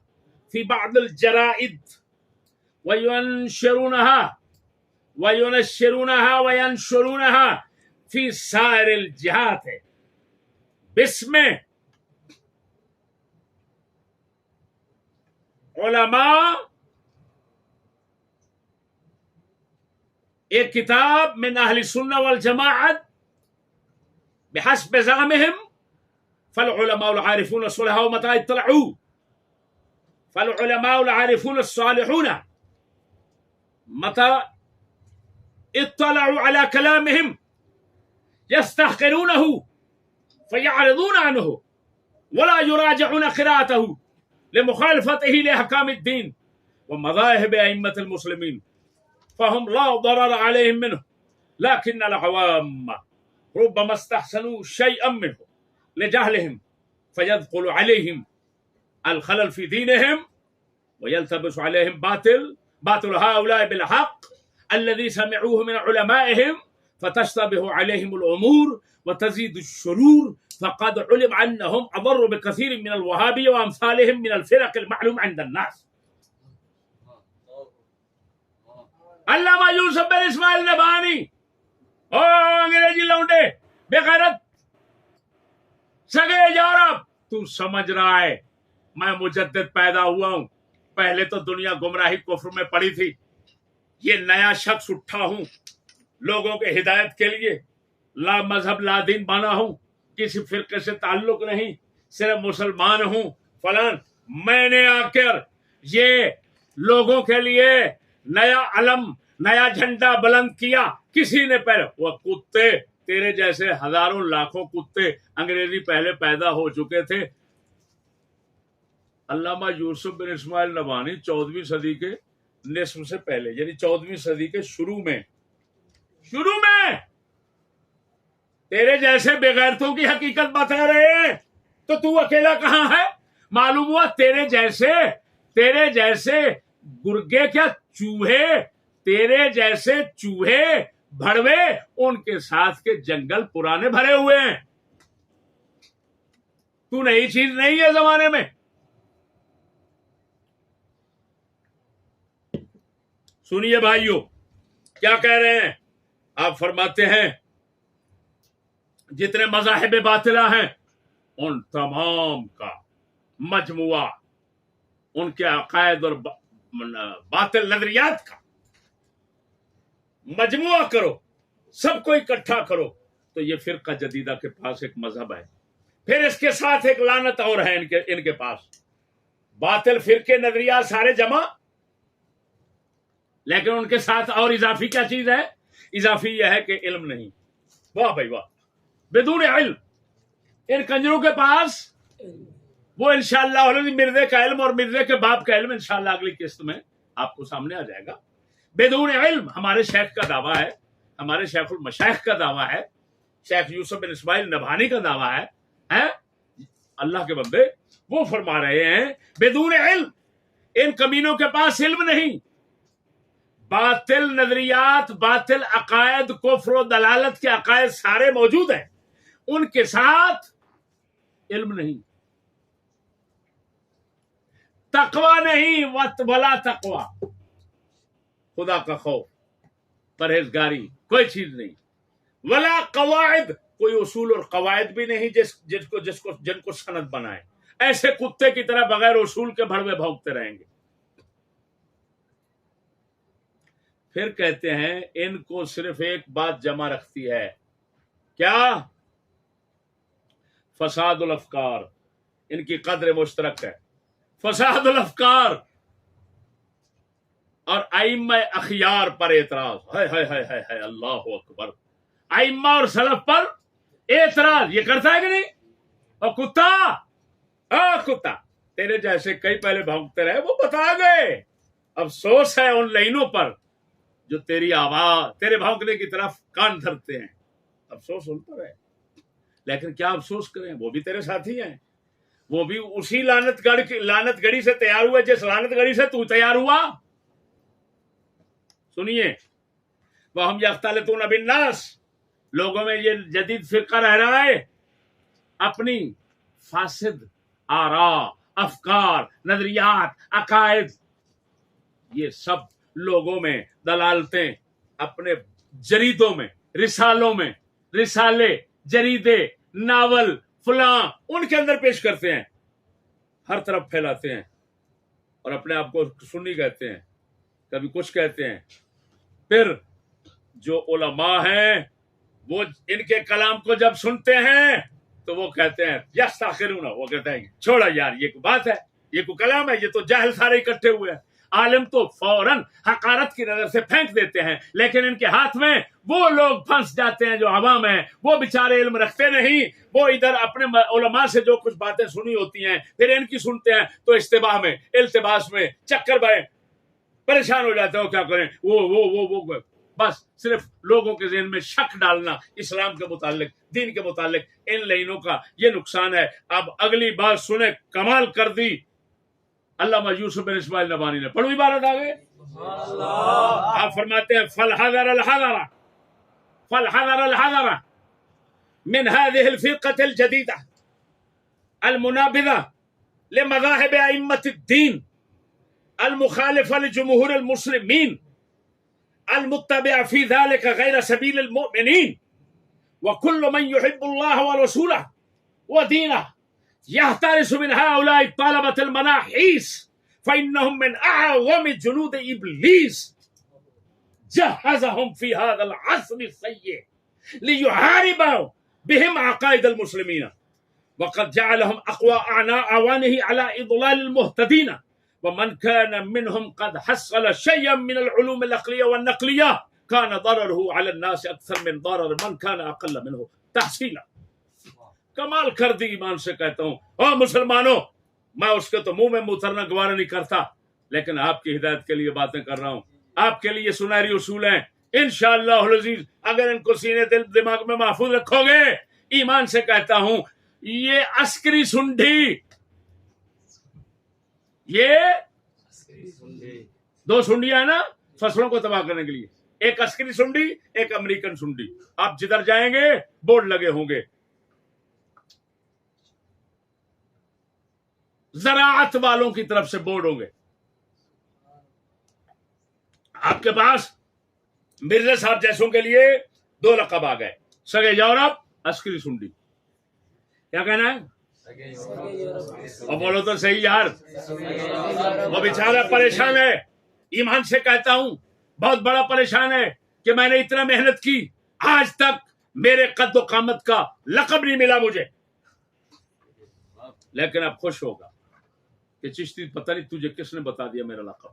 في بعض الجرائد وينشرونها في سائر الجهات باسم علماء. ایک کتاب من اہل السنہ والجماعت بحسب زعمهم فالعلماء العارفون الصلحاء متى اطلعوا فالعلماء العارفون الصالحون متى اطلعوا على كلامهم يستحقرونه فيعرضون عنه ولا يراجعون قراءته لمخالفته لأحكام الدين ومذاهب أئمة المسلمين، فهم لا ضرر عليهم منه، لكن العوام ربما استحسنوا شيئا منه لجهلهم فيدخل عليهم الخلل في دينهم ويلتبس عليهم باطل هؤلاء بالحق الذي سمعوه من علمائهم فتشتبه عليهم الأمور وتزيد الشرور، فقد علم أنهم أضر بكثير من الوهابية وأمثالهم من الفرق المعلوم عند الناس. علامہ یوسف بن اسماعیل نبہانی او انگریزی لونڈے بے غیرت سگے یورپ، تو سمجھ رہا ہے میں مجدد پیدا ہوا ہوں؟ پہلے تو دنیا گمراہی کفر میں پڑی تھی، یہ نیا شخص اٹھا ہوں لوگوں کے ہدایت کے لیے، لا مذہب لا دین بنا ہوں، کسی فرقے سے تعلق نہیں، صرف مسلمان ہوں فلان۔ میں نے آ کر یہ لوگوں کے لیے نیا علم نیا جھنڈا بلند کیا، کسی نے پہلے، وہ کتے تیرے جیسے ہزاروں لاکھوں کتے انگریزی پہلے پیدا ہو چکے تھے۔ علامہ یوسف بن اسماعیل نبہانی 14ویں صدی کے نصف سے پہلے، یعنی 14ویں صدی کے شروع میں تیرے جیسے بے غیرتوں کی حقیقت بتا رہے ہیں، تو اکیلا کہاں ہے؟ معلوم ہوا تیرے جیسے گرگے کیا چوہے، تیرے جیسے چوہے بھڑوے ان کے ساتھ کے جنگل پرانے بھرے ہوئے ہیں، تو نئی چیز نہیں ہے زمانے میں۔ سنیے بھائیو کیا کہہ رہے ہیں، آپ فرماتے ہیں جتنے مذاہب باطلہ ہیں ان تمام کا مجموعہ، ان کے عقائد اور باطل نظریات کا مجموعہ کرو، سب کو اکٹھا کرو تو یہ فرقہ جدیدہ کے پاس ایک مذہب ہے۔ پھر اس کے ساتھ ایک لعنت اور ہے ان کے پاس، باطل فرقے نظریات سارے جمع، لیکن ان کے ساتھ اور اضافی کیا چیز ہے؟ اضافی یہ ہے کہ علم نہیں۔ واہ بھائی واہ، بدون علم ان کنجروں کے پاس وہ انشاءاللہ مرزے کا علم اور مرزے کے باپ کا علم انشاءاللہ اگلی قسط میں آپ کو سامنے آ جائے گا۔ بدون علم ہمارے شیخ کا دعویٰ ہے، ہمارے شیخ المشائخ کا دعویٰ ہے، شیخ یوسف بن اسماعیل نبہانی کا دعویٰ ہے اللہ کے بندے وہ فرما رہے ہیں بدون علم، ان کمینوں کے پاس علم نہیں، باطل نظریات، باطل عقائد، کفر و دلالت کے عقائد سارے موجود ہیں، ان کے ساتھ علم نہیں، تقوی نہیں، ولا تقوی، خدا کا خوف، پرہیزگاری کوئی چیز نہیں، ولا قواعد، کوئی اصول اور قواعد بھی نہیں جن کو سند بنائے، ایسے کتے کی طرح بغیر اصول کے بھڑوے بھونکتے رہیں گے۔ پھر کہتے ہیں ان کو صرف ایک بات جمع رکھتی ہے، کیا؟ فساد الافکار، ان کی قدر مشترک ہے، فساد الافکار اور ائمہ اخیار پر اعتراض۔ ہے اللہ اکبر، ائمہ اور سلف پر اعتراض یہ کرتا ہے کہ نہیں؟ اور کتا تیرے جیسے کئی پہلے بھونکتے رہے، وہ بتا گئے۔ افسوس ہے ان لائنوں پر جو تیری آواز، تیرے بھونکنے کی طرف کان دھرتے ہیں، افسوس ان پر ہے۔ لیکن کیا افسوس کریں، وہ بھی تیرے ساتھی ہیں، وہ بھی اسی لعنت گڑی سے تیار ہوئے جس لعنت گڑی سے تو تیار ہوا۔ سنیے، وَهُمْ يَخْتَلِطُونَ بِالنَّاسِ، لوگوں میں یہ جدید فرقہ رہ رہا ہے، اپنی فاسد آراء، افکار، نظریات، عقائد، یہ سب لوگوں میں دلالتیں اپنے جریدوں میں، رسالے، جریدے، ناول، فلاں ان کے اندر پیش کرتے ہیں، ہر طرف پھیلاتے ہیں اور اپنے آپ کو سنی کہتے ہیں، کبھی کچھ کہتے ہیں۔ پھر جو علماء ہیں وہ ان کے کلام کو جب سنتے ہیں تو وہ کہتے ہیں یستاخرون، وہ کہتے ہیں چھوڑا یار، یہ کوئی بات ہے، یہ کوئی کلام ہے، یہ تو جاہل سارے اکٹھے ہوئے ہیں۔ عالم تو فوراً حقارت کی نظر سے پھینک دیتے ہیں، لیکن ان کے ہاتھ میں وہ لوگ پھنس جاتے ہیں جو عوام ہیں، وہ بیچارے علم رکھتے نہیں، وہ ادھر اپنے علماء سے جو کچھ باتیں سنی ہوتی ہیں پھر ان کی سنتے ہیں تو اشتباہ میں، التباس میں، چکر میں پریشان ہو جاتے ہو، کیا کریں، وہ بس صرف لوگوں کے ذہن میں شک ڈالنا اسلام کے متعلق، دین کے متعلق، ان لائنوں کا یہ نقصان ہے۔ اب اگلی بات سنیں، کمال کر دی علامہ یوسف بن اسماعیل نبہانی نے، پڑھو عبارت آگے۔ آپ فرماتے ہیں فَالْحَذَرَ الْحَذَرَ من هذه الفرقة الجديدة المنابذة لمذاهب أئمة الدين المخالفة لجمهور المسلمين المتبع في ذلك غير سبيل المؤمنين وكل من يحب الله ورسوله ودينه يحترس من هؤلاء الطلبة المناحيس فإنهم من أعظم جنود إبليس جهزهم في هذا العصر السيء ليحاربوا بهم عقائد المسلمين وقد جعلهم أقوى أعوانه على إضلال المهتدين ومن كان منهم قد حصل شيئا من العلوم العقلية والنقلية كان ضرره على الناس أكثر من ضرر من كان أقل منه تحصيلا. کمال کر دی ایمان سے کہتا ہوں او مسلمانوں، میں اس کے تو منہ میں مترنا گوارا نہیں کرتا، لیکن آپ کی ہدایت کے لیے باتیں کر رہا ہوں، آپ کے لیے سنہری اصول ہیں انشاءاللہ العزیز، اگر ان کو سینے دل دماغ میں محفوظ رکھو گے، ایمان سے کہتا ہوں یہ عسکری سنڈی، یہ دو سنڈیاں ہیں نا فصلوں کو تباہ کرنے کے لیے، ایک عسکری سنڈی ایک امریکن سنڈی، آپ جدھر جائیں گے بورڈ لگے ہوں گے، زراعت والوں کی طرف سے بورڈ ہوں گے، آپ کے پاس مرزا صاحب جیسوں کے لیے دو لقب آ گئے، سگے یورپ، عسکری سنڈی، کیا کہنا ہے؟ اور بولو تو صحیح یار، وہ بیچارہ پریشان ہے، ایمان سے کہتا ہوں بہت بڑا پریشان ہے کہ میں نے اتنا محنت کی، آج تک میرے قد و قامت کا لقب نہیں ملا مجھے، لیکن اب خوش ہوگا کہ چشتی پتہ نہیں تجھے کس نے بتا دیا میرا لقب۔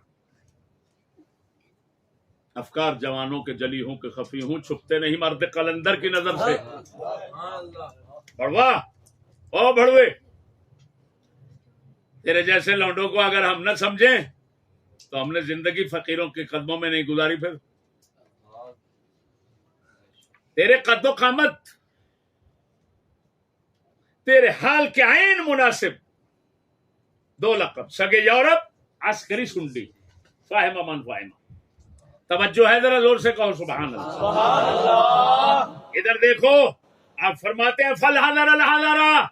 افکار جوانوں کے جلی ہوں کہ خفی ہوں، چھپتے نہیں مرد قلندر کی نظر سے۔ بڑوا او بڑوے، تیرے جیسے لونڈوں کو اگر ہم نہ سمجھیں تو ہم نے زندگی فقیروں کے قدموں میں نہیں گزاری، پھر تیرے قد و قامت تیرے حال کے عین مناسب دو لقب، سگے یورپ، عسکری سنڈی، فاہمہ من فاہمہ۔ توجہ ہے، ذرا زور سے کہو سبحان اللہ۔ ادھر دیکھو، آپ فرماتے ہیں فَالْحَذَرَ الْحَذَرَ،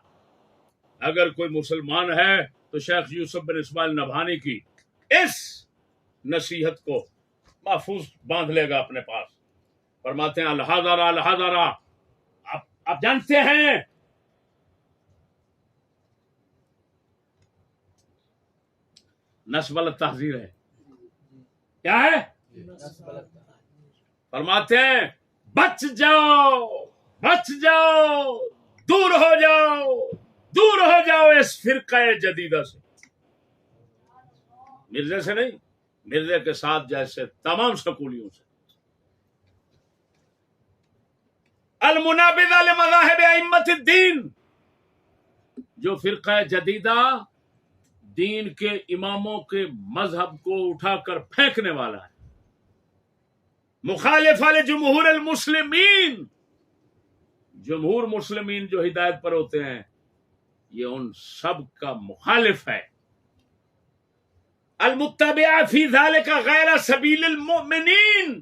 اگر کوئی مسلمان ہے تو شیخ یوسف بن اسماعیل نبھانی کی اس نصیحت کو محفوظ باندھ لے گا اپنے پاس۔ فرماتے ہیں الحذر الحذر، آپ جانتے ہیں نسب التحذیر ہے، کیا ہے؟ فرماتے ہیں بچ جاؤ، بچ جاؤ، دور ہو جاؤ، دور ہو جاؤ اس فرقہ جدیدہ سے، مرزے سے نہیں، مرزے کے ساتھ جیسے تمام سکولیوں سے۔ المنابذہ لمذاہب ائمۃ الدین، جو فرقہ جدیدہ دین کے اماموں کے مذہب کو اٹھا کر پھینکنے والا ہے، مخالف لجمہور المسلمین، جمہور مسلمین جو ہدایت پر ہوتے ہیں یہ ان سب کا مخالف ہے۔ المتبع فی ذلک غیر سبیل المؤمنین،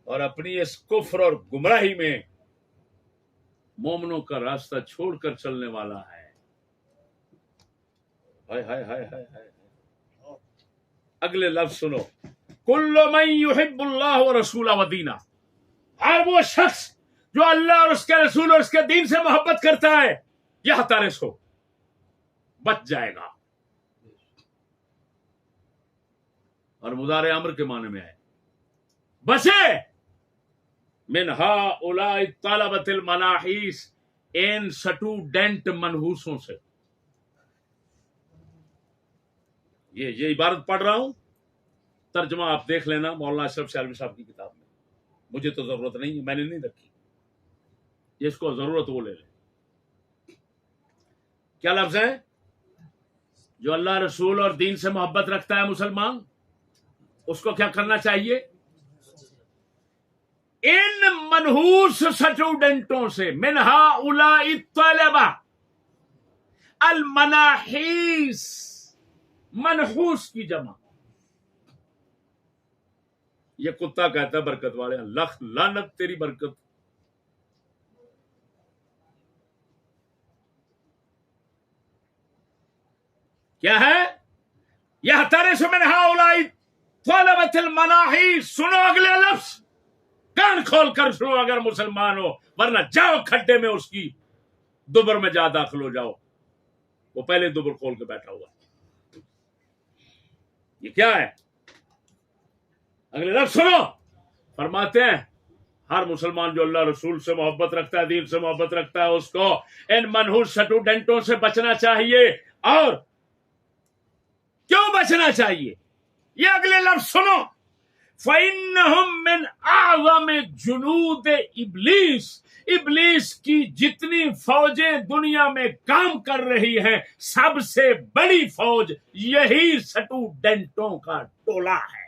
اور اپنی اس کفر اور گمراہی میں مومنوں کا راستہ چھوڑ کر چلنے والا ہے۔ ہائے ہائے ہائے ہائے ہائے۔ اگلے لفظ سنو، کل من یحب اللہ ورسولہ ودینہ، ہر وہ شخص جو اللہ اور اس کے رسول اور اس کے دین سے محبت کرتا ہے یہ تارس ہو، بچ جائے گا، اور مضارع امر کے معنی میں ہے بچے، من ہؤلاء طلبۃ المناحیس، ان سٹوڈنٹ منحوسوں سے۔ یہ عبارت پڑھ رہا ہوں، ترجمہ آپ دیکھ لینا مولانا اشرف سیالوی صاحب کی کتاب میں، مجھے تو ضرورت نہیں ہے، میں نے نہیں رکھی، جس کو ضرورت وہ لے لے۔ کیا لفظ ہے؟ جو اللہ رسول اور دین سے محبت رکھتا ہے مسلمان، اس کو کیا کرنا چاہیے؟ ان منحوس سٹوڈنٹوں سے، من ہؤلاء الطلبہ المناحیس، منحوس کی جمع، یہ کتا کہتا ہے برکت والے، لخ لعنت تیری برکت۔ کیا ہے؟ یحترس من ہؤلاء طلبت المناہی، سنو اگلے لفظ، کان کھول کر سنو اگر مسلمان ہو، ورنہ جاؤ کھڈے میں اس کی دبر میں جا داخل ہو جاؤ. وہ پہلے دبر کھول کے بیٹھا ہوا. یہ کیا ہے؟ اگلے لفظ سنو. فرماتے ہیں ہر مسلمان جو اللہ رسول سے محبت رکھتا ہے، دین سے محبت رکھتا ہے، اس کو ان منحوس سٹوڈنٹوں سے بچنا چاہیے. اور کیوں بچنا چاہیے؟ یہ اگلے لفظ سنو. فَإِنَّهُمْ مِنْ أَعْظَمِ جُنُودِ ابلیس، ابلیس کی جتنی فوجیں دنیا میں کام کر رہی ہیں، سب سے بڑی فوج یہی سٹوڈنٹوں کا ٹولہ ہے،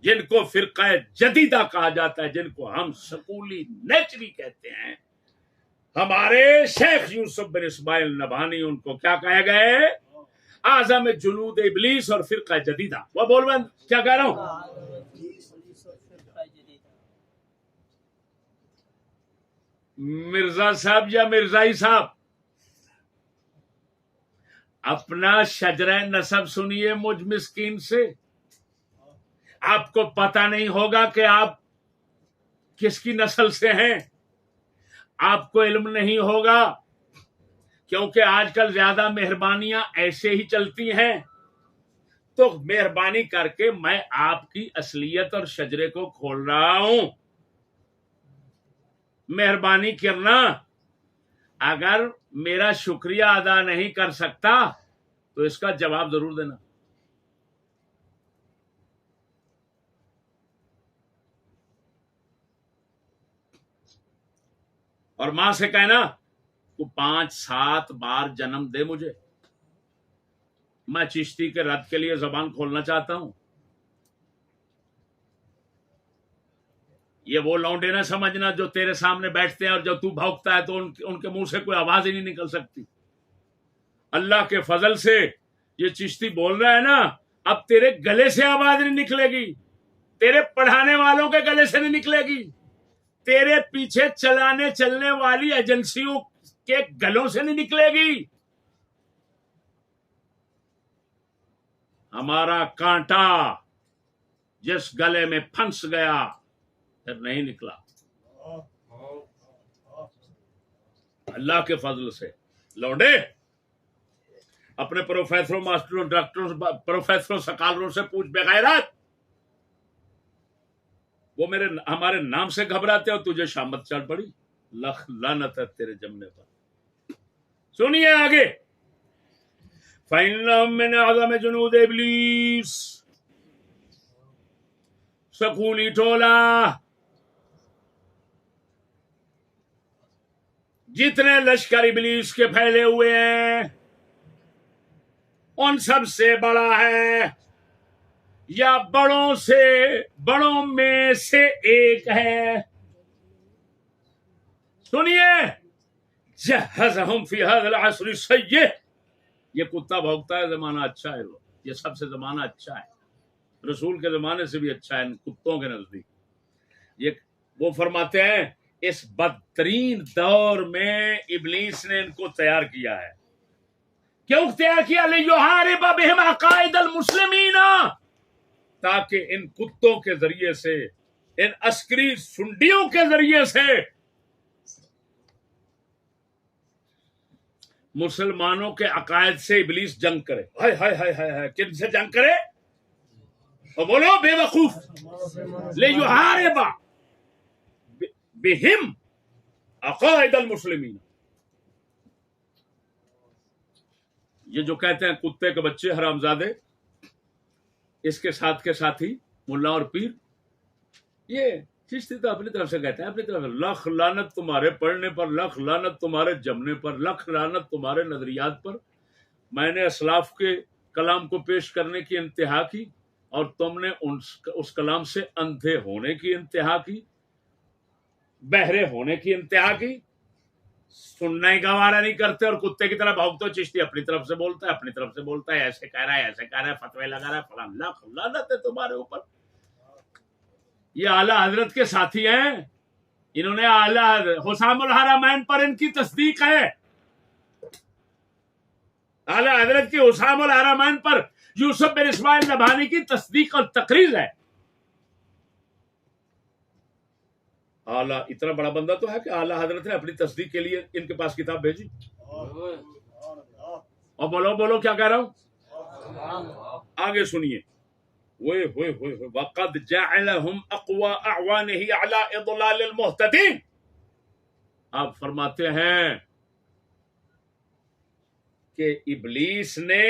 جن کو فرقہ جدیدہ کہا جاتا ہے، جن کو ہم سکولی نیچری کہتے ہیں. ہمارے شیخ یوسف بن اسماعیل نبہانی ان کو کیا کہے گئے؟ اعظم جنود ابلیس اور فرقہ جدیدہ. وہ بول بند کیا کہہ رہا ہوں؟ مرزا صاحب یا مرزائی صاحب، اپنا شجرہ نسب سنیے مجھ مسکین سے. آپ کو پتہ نہیں ہوگا کہ آپ کس کی نسل سے ہیں، آپ کو علم نہیں ہوگا، کیونکہ آج کل زیادہ مہربانیاں ایسے ہی چلتی ہیں. تو مہربانی کر کے میں آپ کی اصلیت اور شجرے کو کھول رہا ہوں. مہربانی کرنا. اگر میرا شکریہ ادا نہیں کر سکتا تو اس کا جواب ضرور دینا. اور ماں سے کہنا تو 5-7 بار جنم دے مجھے، میں چشتی کے رد کے لیے زبان کھولنا چاہتا ہوں. یہ وہ لونڈے نہ سمجھنا جو تیرے سامنے بیٹھتے ہیں اور جب تو بھونکتا ہے تو ان کے منہ سے کوئی آواز ہی نہیں نکل سکتی. اللہ کے فضل سے یہ چشتی بول رہا ہے نا، اب تیرے گلے سے آواز نہیں نکلے گی، تیرے پڑھانے والوں کے گلے سے نہیں نکلے گی، تیرے پیچھے چلنے والی ایجنسیوں کے گلوں سے نہیں نکلے گی. ہمارا کانٹا جس گلے میں پھنس گیا پھر نہیں نکلا. اللہ کے فضل سے. لوڈے اپنے پروفیسروں، ماسٹروں، ڈاکٹروں، پروفیسروں، سکالروں سے پوچھ بغیرت، وہ ہمارے نام سے گھبراتے ہو، تجھے شامت چڑھ پڑی. لخ لعنت ہے تیرے جمنے پر. سنیے آگے. فَإِنَّهُمْ مِنْ أَعْظَمِ جُنُودِ ابلیس، سکولی ٹولہ جتنے لشکر ابلیس کے پھیلے ہوئے ہیں ان سب سے بڑا ہے، یا بڑوں میں سے ایک ہے. سنیے. جہزہم فی ھذا العصر السیء، یہ کتا بھونکتا ہے زمانہ اچھا ہے، یہ سب سے زمانہ اچھا ہے، رسول کے زمانے سے بھی اچھا ہے ان کتوں کے نزدیک. یہ وہ فرماتے ہیں اس بدترین دور میں ابلیس نے ان کو تیار کیا ہے. کیوں تیار کیا؟ لیحارب بہم عقائد المسلمین، تاکہ ان کتوں کے ذریعے سے، ان عسکری سنڈیوں کے ذریعے سے مسلمانوں کے عقائد سے ابلیس جنگ کرے. ہائے ہائے ہائے ہائے ہائے، کن سے جنگ کرے؟ اور بولو بے وقوف. لیحارب بہم عقائد المسلمین. یہ جو کہتے ہیں کتے کے بچے حرامزادے، اس کے ساتھی ملا اور پیر، یہ چشتی تو اپنی طرف سے کہتے ہیں، اپنی طرف سے. لکھ لعنت تمہارے پڑھنے پر، لکھ لعنت تمہارے جمنے پر، لکھ لعنت تمہارے نظریات پر. میں نے اسلاف کے کلام کو پیش کرنے کی انتہا کی اور تم نے اس کلام سے اندھے ہونے کی انتہا کی، بہرے ہونے کی انتہا کی. سننا ہی گوارا نہیں کرتے اور کتے کی طرح بھونکتے. چشتی اپنی طرف سے بولتا ہے، اپنی طرف سے بولتا ہے، ایسے کہہ رہا ہے، ایسے کہہ رہا ہے، فتوے لگا رہا ہے، فلاں. لاکھ لعنت ہے تمہارے اوپر. یہ اعلیٰ حضرت کے ساتھی ہیں، انہوں نے اعلیٰ حسام الحرمین پر ان کی تصدیق ہے. اعلیٰ حضرت کی حسام الحرمین پر یوسف بن اسماعیل نبھانی کی تصدیق اور تقریر ہے. اعلیٰ اتنا بڑا بندہ تو ہے کہ اعلیٰ حضرت نے اپنی تصدیق کے لیے ان کے پاس کتاب بھیجی. اور بولو کیا کہہ رہا ہوں, آگے سنیے. وَقَدْ جَعَلَهُمْ أَقْوَى أَعْوَانِهِ عَلَىٰ إِضْلَالِ الْمُهْتَدِينَ. آپ فرماتے ہیں کہ ابلیس نے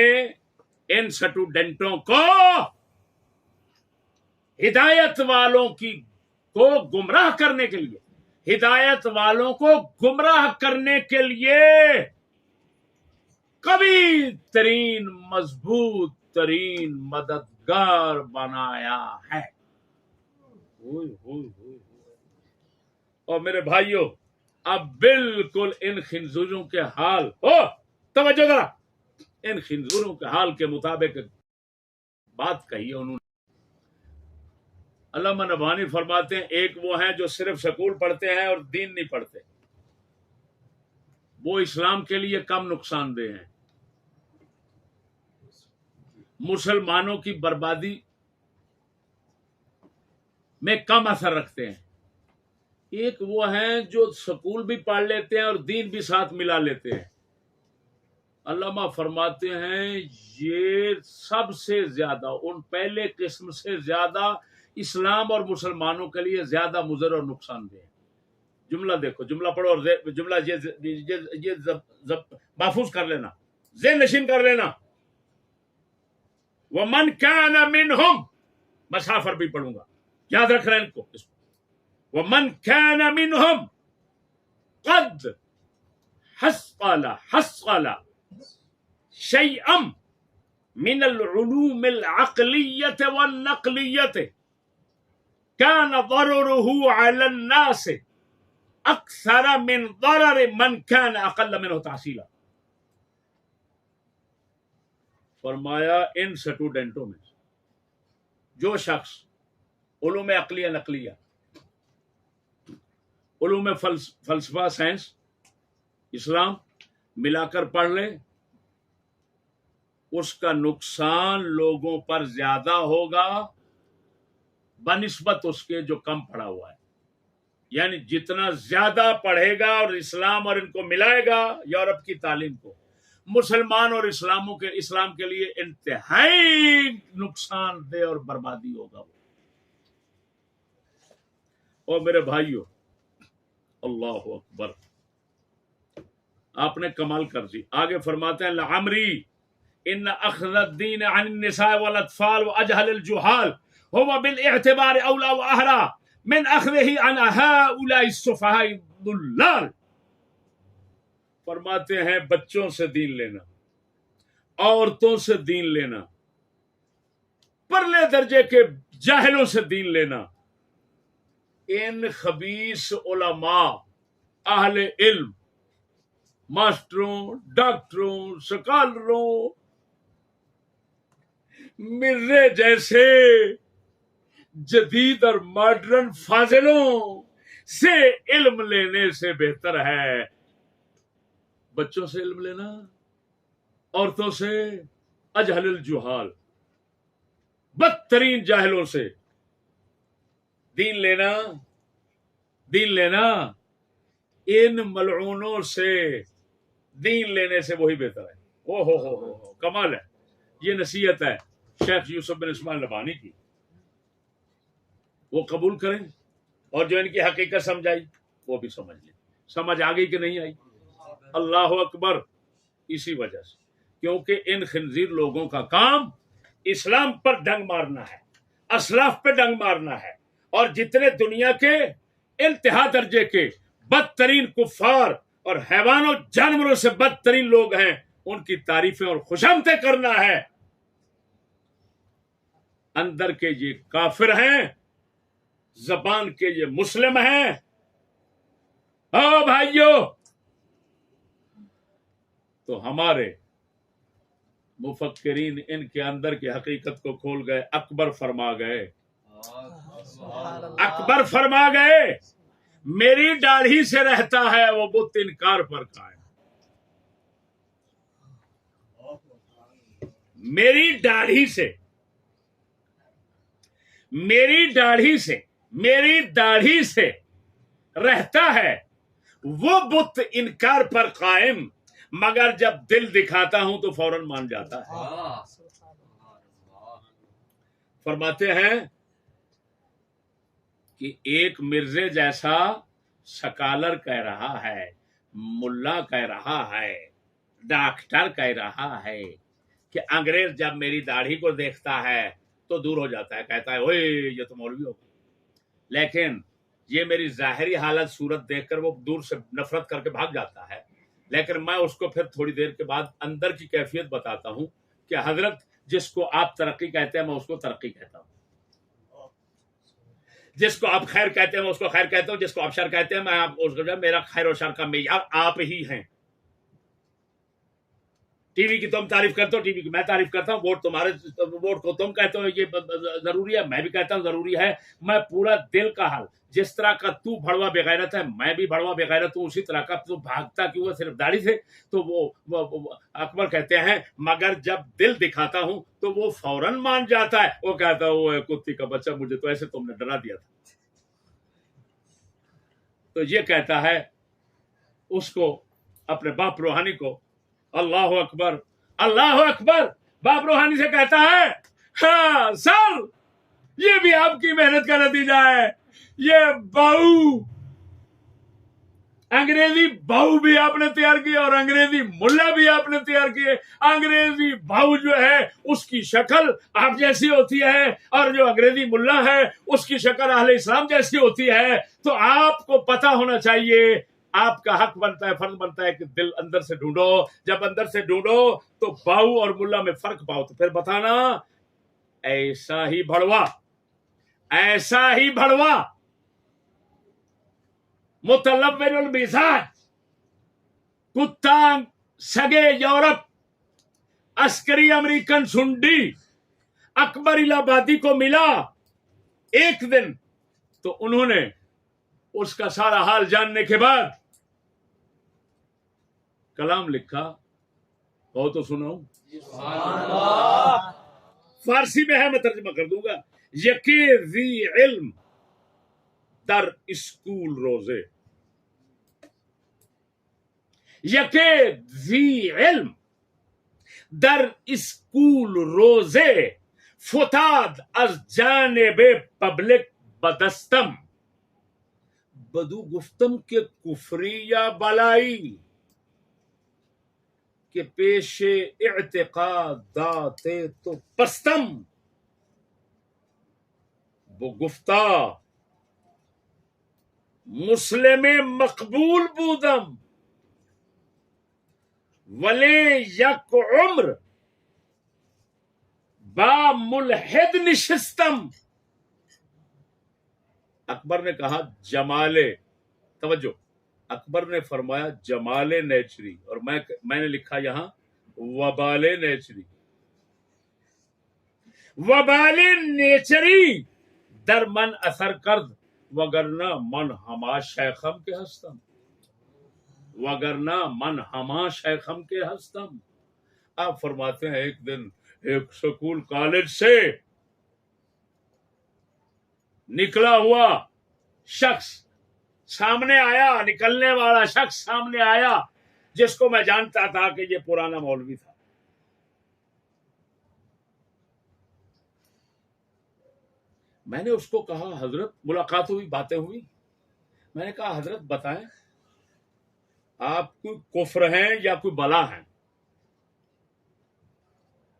ان سٹوڈنٹوں کو ہدایت والوں کو گمراہ کرنے کے لیے, ہدایت والوں کو گمراہ کرنے کے لیے قوی ترین مضبوط ترین مددگار بنایا ہے. اور میرے بھائیوں, اب بالکل ان خنزوروں کے حال توجہ ذرا, ان خنزوروں کے حال کے مطابق بات کہی ہے انہوں نے. علامہ نبھانی فرماتے ہیں ایک وہ ہیں جو صرف سکول پڑھتے ہیں اور دین نہیں پڑھتے, وہ اسلام کے لیے کم نقصان دہ ہیں, مسلمانوں کی بربادی میں کم اثر رکھتے ہیں. ایک وہ ہیں جو سکول بھی پڑھ لیتے ہیں اور دین بھی ساتھ ملا لیتے ہیں. علامہ فرماتے ہیں یہ سب سے زیادہ, ان پہلے قسم سے زیادہ اسلام اور مسلمانوں کے لیے زیادہ مضر اور نقصان دہ ہے. جملہ دیکھو, جملہ پڑھو اور جملہ یہ محفوظ کر لینا, ذہن نشین کر لینا. وَمَنْ كَانَ مِنْهُمْ, مسافر بھی پڑھوں گا, یاد رکھ رہے ہیں ان کو. وَمَنْ كَانَ مِنْهُمْ قَدْ حَصَّلَ شَيْئًا مِنَ الْعُلُومِ الْعَقْلِيَّةِ وَالنَّقْلِيَّةِ كَانَ ضَرَرُهُ عَلَى النَّاسِ أَكْثَرَ مِنْ ضَرَرِ مَنْ كَانَ أَقَلَّ مِنْهُ تَحْصِيلًا. فرمایا ان سٹوڈنٹوں میں جو شخص علوم عقلیہ نقلیہ, علوم فلسفہ, سائنس, اسلام ملا کر پڑھ لے, اس کا نقصان لوگوں پر زیادہ ہوگا بنسبت اس کے جو کم پڑھا ہوا ہے. یعنی جتنا زیادہ پڑھے گا اور اسلام اور ان کو ملائے گا یورپ کی تعلیم کو, مسلمان اور اسلام کے لیے انتہائی نقصان دہ اور بربادی ہوگا وہ. اور میرے بھائیوں, اللہ اکبر, آپ نے کمال کر دی. آگے فرماتے ہیں لعمری ان اخذ الدین عن النساء والاطفال واجهل الجهال هو بالاعتبار اولى واحرى من اخذه عن هؤلاء السفهاء الضلال. فرماتے ہیں بچوں سے دین لینا, عورتوں سے دین لینا, پرلے درجے کے جاہلوں سے دین لینا, ان خبیث علماء, اہل علم, ماسٹروں, ڈاکٹروں, سکالروں, مرزے جیسے جدید اور ماڈرن فاضلوں سے علم لینے سے بہتر ہے بچوں سے علم لینا, عورتوں سے, اجہل الجہال, بدترین جاہلوں سے دین لینا, ان ملعونوں سے دین لینے سے وہی بہتر ہے. او ہو کمال ہے. یہ نصیحت ہے شیخ یوسف بن اسماعیل نبھانی کی, وہ قبول کریں, اور جو ان کی حقیقت سمجھائی وہ بھی سمجھ لیں. سمجھ آ گئی کہ نہیں آئی؟ اللہ اکبر. اسی وجہ سے, کیونکہ ان خنزیر لوگوں کا کام اسلام پر ڈنگ مارنا ہے, اسلاف پہ ڈنگ مارنا ہے, اور جتنے دنیا کے انتہا درجے کے بدترین کفار اور حیوانوں جانوروں سے بدترین لوگ ہیں ان کی تعریفیں اور خوشامدیں کرنا ہے. اندر کے یہ کافر ہیں, زبان کے یہ مسلم ہیں. او بھائیو, تو ہمارے مفکرین ان کے اندر کی حقیقت کو کھول گئے. اکبر فرما گئے میری داڑھی سے رہتا ہے وہ بت انکار پر قائم, میری داڑھی سے رہتا ہے وہ بت انکار پر قائم، مگر جب دل دکھاتا ہوں تو فوراً مان جاتا ہے۔ فرماتے ہیں کہ ایک مرزے جیسا سکالر کہہ رہا ہے، ملا کہہ رہا ہے، ڈاکٹر کہہ رہا ہے کہ انگریز جب میری داڑھی کو دیکھتا ہے تو دور ہو جاتا ہے، کہتا ہے اوئے یہ تو مولوی ہو، لیکن یہ میری ظاہری حالت صورت دیکھ کر وہ دور سے نفرت کر کے بھاگ جاتا ہے، لیکن میں اس کو پھر تھوڑی دیر کے بعد اندر کی کیفیت بتاتا ہوں کہ حضرت جس کو آپ ترقی کہتے ہیں میں اس کو ترقی کہتا ہوں، جس کو آپ خیر کہتے ہیں میں اس کو خیر کہتا ہوں، جس کو آپ شر کہتے ہیں میں اس کو، میرا خیر و شر کا معیار آپ ہی ہیں۔ ٹی وی کی تم تعریف کرتے ہو، ٹی وی کی میں تعریف کرتا ہوں، ووٹ کو تم کہتے ہو یہ ضروری ہے، میں بھی کہتا ہوں ضروری ہے۔ میں پورا دل کا حال، جس طرح کا تو بھڑوا بغیرت ہے میں بھی بھڑوا بغیرت ہوں، اسی طرح کا تو بھاگتا کیوں ہے صرف داڑھی سے۔ تو وہ اکبر کہتے ہیں مگر جب دل دکھاتا ہوں تو وہ فوراً مان جاتا ہے۔ وہ کہتا ہے وہ کتی کا بچہ، مجھے تو ایسے تم نے ڈرا دیا تھا۔ تو یہ کہتا ہے اس کو، اپنے باپ روحانی کو، اللہ اکبر اللہ اکبر، باپ روحانی سے کہتا ہے ہاں سر یہ بھی آپ کی محنت کا نتیجہ ہے، یہ بہو انگریزی بہو بھی آپ نے تیار کی اور انگریزی ملا بھی آپ نے تیار کیے۔ انگریزی بہو جو ہے اس کی شکل آپ جیسی ہوتی ہے اور جو انگریزی ملا ہے اس کی شکل اہل اسلام جیسی ہوتی ہے۔ تو آپ کو پتا ہونا چاہیے، آپ کا حق بنتا ہے، فرض بنتا ہے کہ دل اندر سے ڈھونڈو، جب اندر سے ڈھونڈو تو بہو اور ملا میں فرق پاؤ تو پھر بتانا۔ ایسا ہی بھڑوا متلون المزاج، کتا سگے یورپ، عسکری امریکن سنڈی اکبر الہبادی کو ملا ایک دن، تو انہوں نے اس کا سارا حال جاننے کے بعد کلام لکھا، کہو تو سنو، فارسی میں ہے میں ترجمہ کر دوں گا۔ یکی ذی علم در اسکول روزے، یکی ذی علم در اسکول روزے، فتاد از جانب پبلک بدستم، بدو گفتم کے کفری یا بلائی کہ پیش اعتقادات تو پستم، وہ گفتہ مسلم مقبول بودم ولی یک عمر با ملحد نشستم۔ اکبر نے کہا جمال، توجہ، اکبر نے فرمایا جمال نیچری، اور میں نے لکھا یہاں وبال نیچری، وبال نیچری در من اثر کرد وگرنہ من ہما شیخم کے ہستم، وگرنہ من ہما شیخم کے ہستم۔ آپ فرماتے ہیں ایک دن ایک سکول کالج سے نکلا ہوا شخص سامنے آیا، نکلنے والا شخص سامنے آیا، جس کو میں جانتا تھا کہ یہ پرانا مولوی تھا۔ میں نے اس کو کہا حضرت، ملاقات ہوئی، باتیں ہوئی، میں نے کہا حضرت بتائیں آپ کوئی کفر ہیں یا کوئی بلا ہیں؟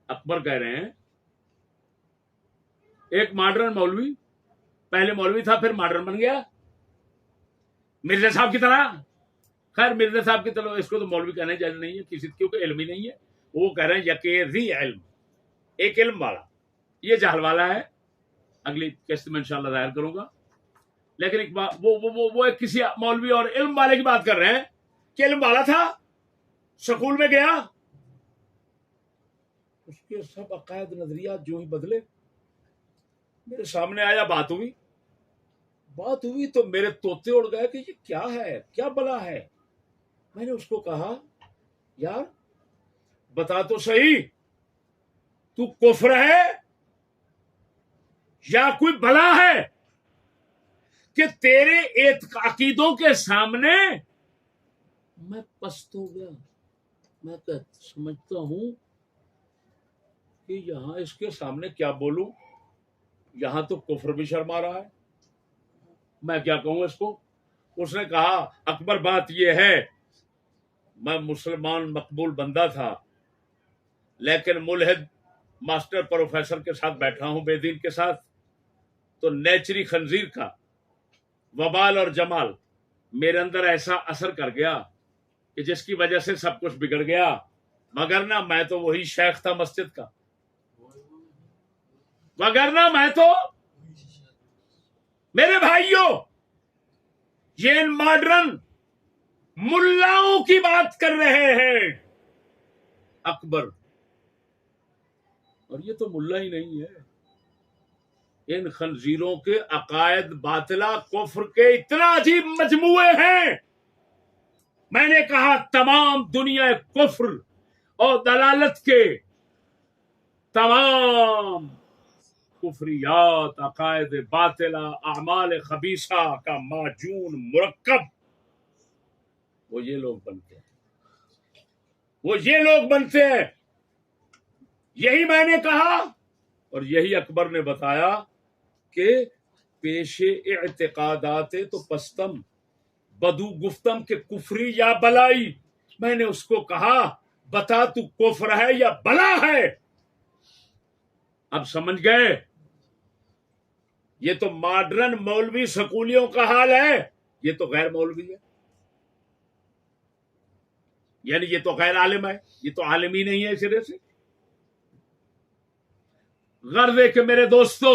اکبر کہہ رہے ہیں ایک ماڈرن مولوی، پہلے مولوی تھا پھر ماڈرن بن گیا، مرزا صاحب کی طرح۔ خیر مرزا صاحب کی طرح اس کو تو مولوی کہنا جائز نہیں ہے کسی، کیونکہ علم ہی نہیں ہے۔ وہ کہہ رہے ہیں یکی ذی علم، ایک علم والا، یہ جہل والا ہے، اگلی قسط میں انشاءاللہ ظاہر کروں گا۔ لیکن ایک بات، وہ ایک کسی مولوی اور علم والے کی بات کر رہے ہیں کہ علم والا تھا، سکول میں گیا، اس کے سب عقائد نظریات جو ہی بدلے، میرے سامنے آیا، بات ہوئی تو میرے طوطے اڑ گئے کہ یہ کیا ہے، کیا بلا ہے۔ میں نے اس کو کہا یار بتا تو صحیح تو کفر ہے یا کوئی بلا ہے کہ تیرے عقیدوں کے سامنے میں پست ہو گیا؟ میں سمجھتا ہوں کہ یہاں اس کے سامنے کیا بولوں، یہاں تو کفر بھی شرما رہا ہے، میں کیا کہوں اس کو؟ اس نے کہا اکبر بات یہ ہے، میں مسلمان مقبول بندہ تھا، لیکن ملحد ماسٹر پروفیسر کے ساتھ بیٹھا ہوں، بے دین کے ساتھ، تو نیچری خنزیر کا وبال اور جمال میرے اندر ایسا اثر کر گیا کہ جس کی وجہ سے سب کچھ بگڑ گیا، مگر نہ میں تو وہی شیخ تھا مسجد کا، مگر نہ میں تو، میرے بھائیوں یہ ان ماڈرن ملاؤں کی بات کر رہے ہیں اکبر، اور یہ تو ملا ہی نہیں ہے، ان خنزیروں کے عقائد باطلہ کفر کے اتنا عجیب مجموعے ہیں، میں نے کہا تمام دنیا کفر اور دلالت کے تمام کفریات، عقائد باطلہ، اعمال خبیثہ کا معجون مرکب وہ یہ لوگ بنتے ہیں، وہ یہ لوگ بنتے ہیں۔ یہی میں نے کہا اور یہی اکبر نے بتایا کہ پیش اعتقادات تو پستم بدو گفتم کے کفری یا بلائی، میں نے اس کو کہا بتا تو کفر ہے یا بلا ہے؟ اب سمجھ گئے؟ یہ تو ماڈرن مولوی سکولیوں کا حال ہے، یہ تو غیر مولوی ہے، یعنی یہ تو غیر عالم ہے، یہ تو عالم ہی نہیں ہے سرے سے۔ غرض ہے کہ میرے دوستو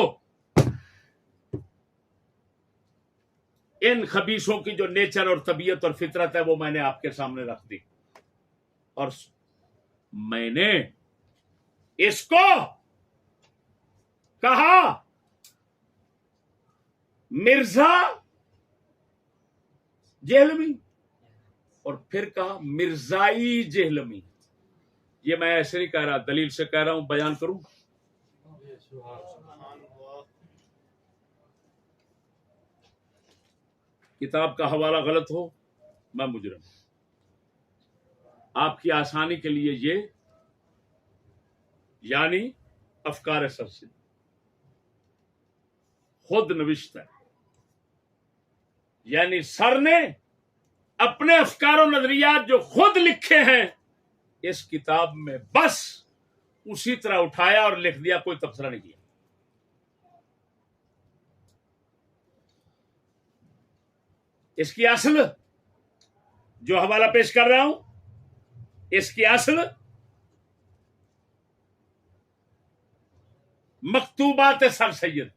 ان خبیثوں کی جو نیچر اور طبیعت اور فطرت ہے وہ میں نے آپ کے سامنے رکھ دی، اور میں نے اس کو کہا مرزا جہلمی اور پھر کہا مرزائی جہلمی۔ یہ میں ایسے نہیں کہہ رہا، دلیل سے کہہ رہا ہوں، بیان کروں۔ کتاب کا حوالہ غلط ہو میں مجرم، آپ کی آسانی کے لیے یہ یعنی افکار سر سے خود نوشت ہے، یعنی سر نے اپنے افکار و نظریات جو خود لکھے ہیں اس کتاب میں بس اسی طرح اٹھایا اور لکھ دیا، کوئی تبصرہ نہیں کیا۔ اس کی اصل جو حوالہ پیش کر رہا ہوں، اس کی اصل مکتوبات سر سید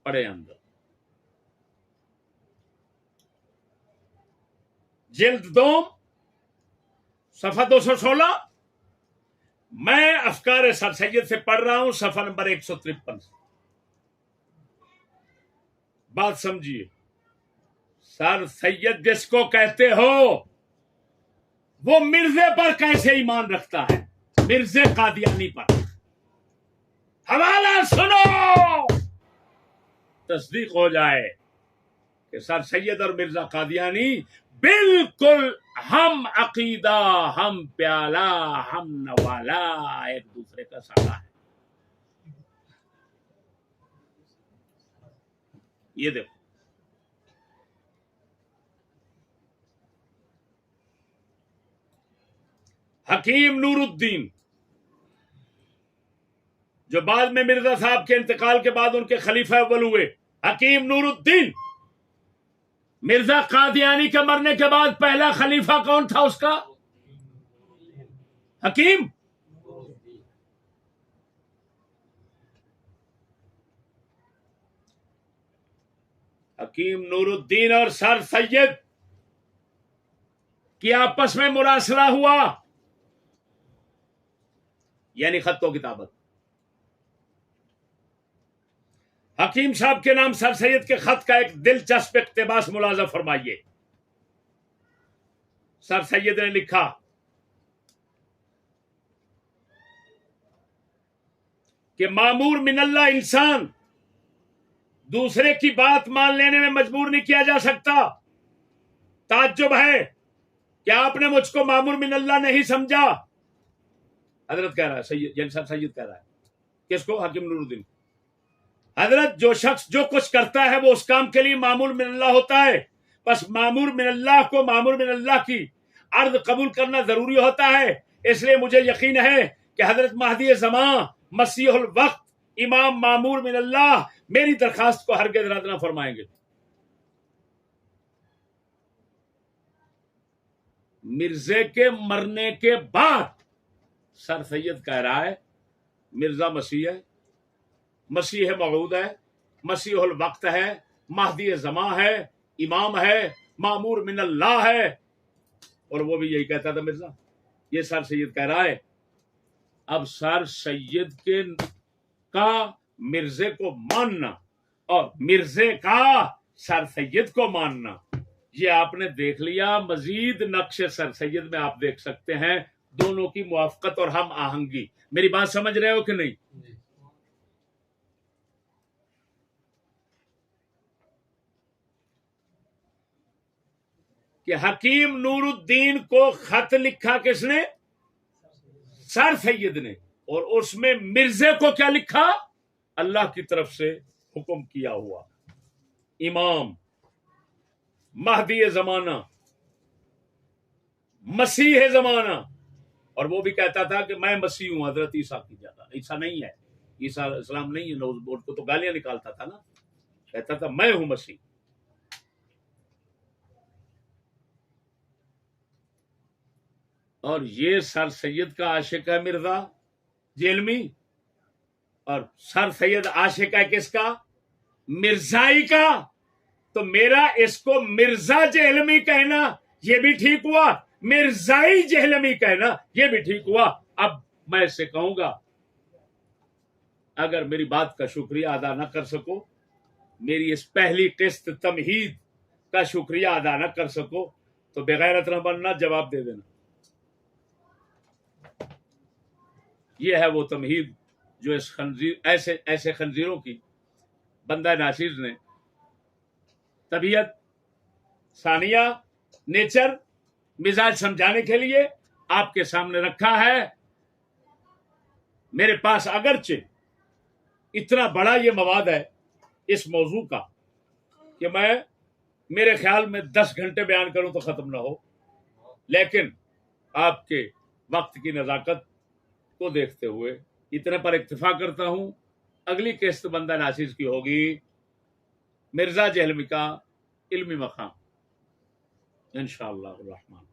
پڑے اندر، جلد 2 صفحہ 216، میں افکار سر سید سے پڑھ رہا ہوں، صفحہ نمبر 153 سے۔ بات سمجھیے، سر سید جس کو کہتے ہو وہ مرزے پر کیسے ایمان رکھتا ہے؟ مرزے قادیانی پر۔ حوالہ سنو، تصدیق ہو جائے کہ سر سید اور مرزا قادیانی بالکل ہم عقیدہ، ہم پیالہ، ہم نوالا، ایک دوسرے کا سارا ہے۔ یہ دیکھو، حکیم نور الدین جو بعد میں مرزا صاحب کے انتقال کے بعد ان کے خلیفہ اول ہوئے، حکیم نور الدین، مرزا قادیانی کے مرنے کے بعد پہلا خلیفہ کون تھا اس کا؟ حکیم۔ حکیم نور الدین اور سر سید کی آپس میں مراسلہ ہوا، یعنی خط و کتابت۔ حکیم صاحب کے نام سر سید کے خط کا ایک دلچسپ اقتباس ملاحظہ فرمائیے۔ سر سید نے لکھا، کہ معمور من اللہ انسان دوسرے کی بات مان لینے میں مجبور نہیں کیا جا سکتا. تعجب ہے کہ آپ نے مجھ کو معمور من اللہ نہیں سمجھا. حضرت کہہ رہا ہے، سید کہہ رہا ہے، کس کو؟ حکیم نور الدین. حضرت جو شخص جو کچھ کرتا ہے وہ اس کام کے لیے معمور من اللہ ہوتا ہے. بس معمور من اللہ کو معمور من اللہ کی عرض قبول کرنا ضروری ہوتا ہے. اس لیے مجھے یقین ہے کہ حضرت مہدی زمان مسیح الوقت امام معمور من اللہ میری درخواست کو ہرگز رد نہ فرمائیں گے. مرزے کے مرنے کے بعد سر سید کہہ رہا ہے مرزا مسیح ہے، مسیح موعود ہے، مسیح الوقت ہے، مہدی زمان ہے، امام ہے، معمور من اللہ ہے. اور وہ بھی یہی کہتا تھا مرزا. یہ سر سید کہہ رہا ہے. اب سر سید کے کا مرزے کو ماننا اور مرزے کا سر سید کو ماننا، یہ آپ نے دیکھ لیا. مزید نقش سر سید میں آپ دیکھ سکتے ہیں دونوں کی موافقت اور ہم آہنگی. میری بات سمجھ رہے ہو کہ نہیں؟ کہ حکیم نور الدین کو خط لکھا کس نے؟ سر سید نے. اور اس میں مرزے کو کیا لکھا؟ اللہ کی طرف سے حکم کیا ہوا امام مہدی زمانہ مسیح زمانہ. اور وہ بھی کہتا تھا کہ میں مسیح ہوں، حضرت عیسیٰ کی جگہ. عیسیٰ نہیں ہے، عیسیٰ اسلام نہیں ہے. نوز بورڈ کو تو گالیاں نکالتا تھا نا، کہتا تھا میں ہوں مسیح. اور یہ سر سید کا عاشق ہے مرزا جیلمی، اور سر سید عاشق ہے کس کا؟ مرزائی کا. تو میرا اس کو مرزا جہلمی کہنا یہ بھی ٹھیک ہوا، مرزائی جہلمی کہنا یہ بھی ٹھیک ہوا. اب میں اس سے کہوں گا اگر میری بات کا شکریہ ادا نہ کر سکو، میری اس پہلی قسط تمہید کا شکریہ ادا نہ کر سکو تو بغیرت نہ بننا، جواب دے دینا. یہ ہے وہ تمہید جو اس خنزیر ایسے خنزیروں کی بندہ ناچیز نے طبیعت، ثانیہ، نیچر، مزاج سمجھانے کے لیے آپ کے سامنے رکھا ہے. میرے پاس اگرچہ اتنا بڑا یہ مواد ہے اس موضوع کا کہ میں میرے خیال میں 10 گھنٹے بیان کروں تو ختم نہ ہو، لیکن آپ کے وقت کی نزاکت کو دیکھتے ہوئے اتنے پر اکتفا کرتا ہوں. اگلی قسط بندہ ناچیز کی ہوگی مرزا جہلمی کا علمی مقام انشاءاللہ الرحمن.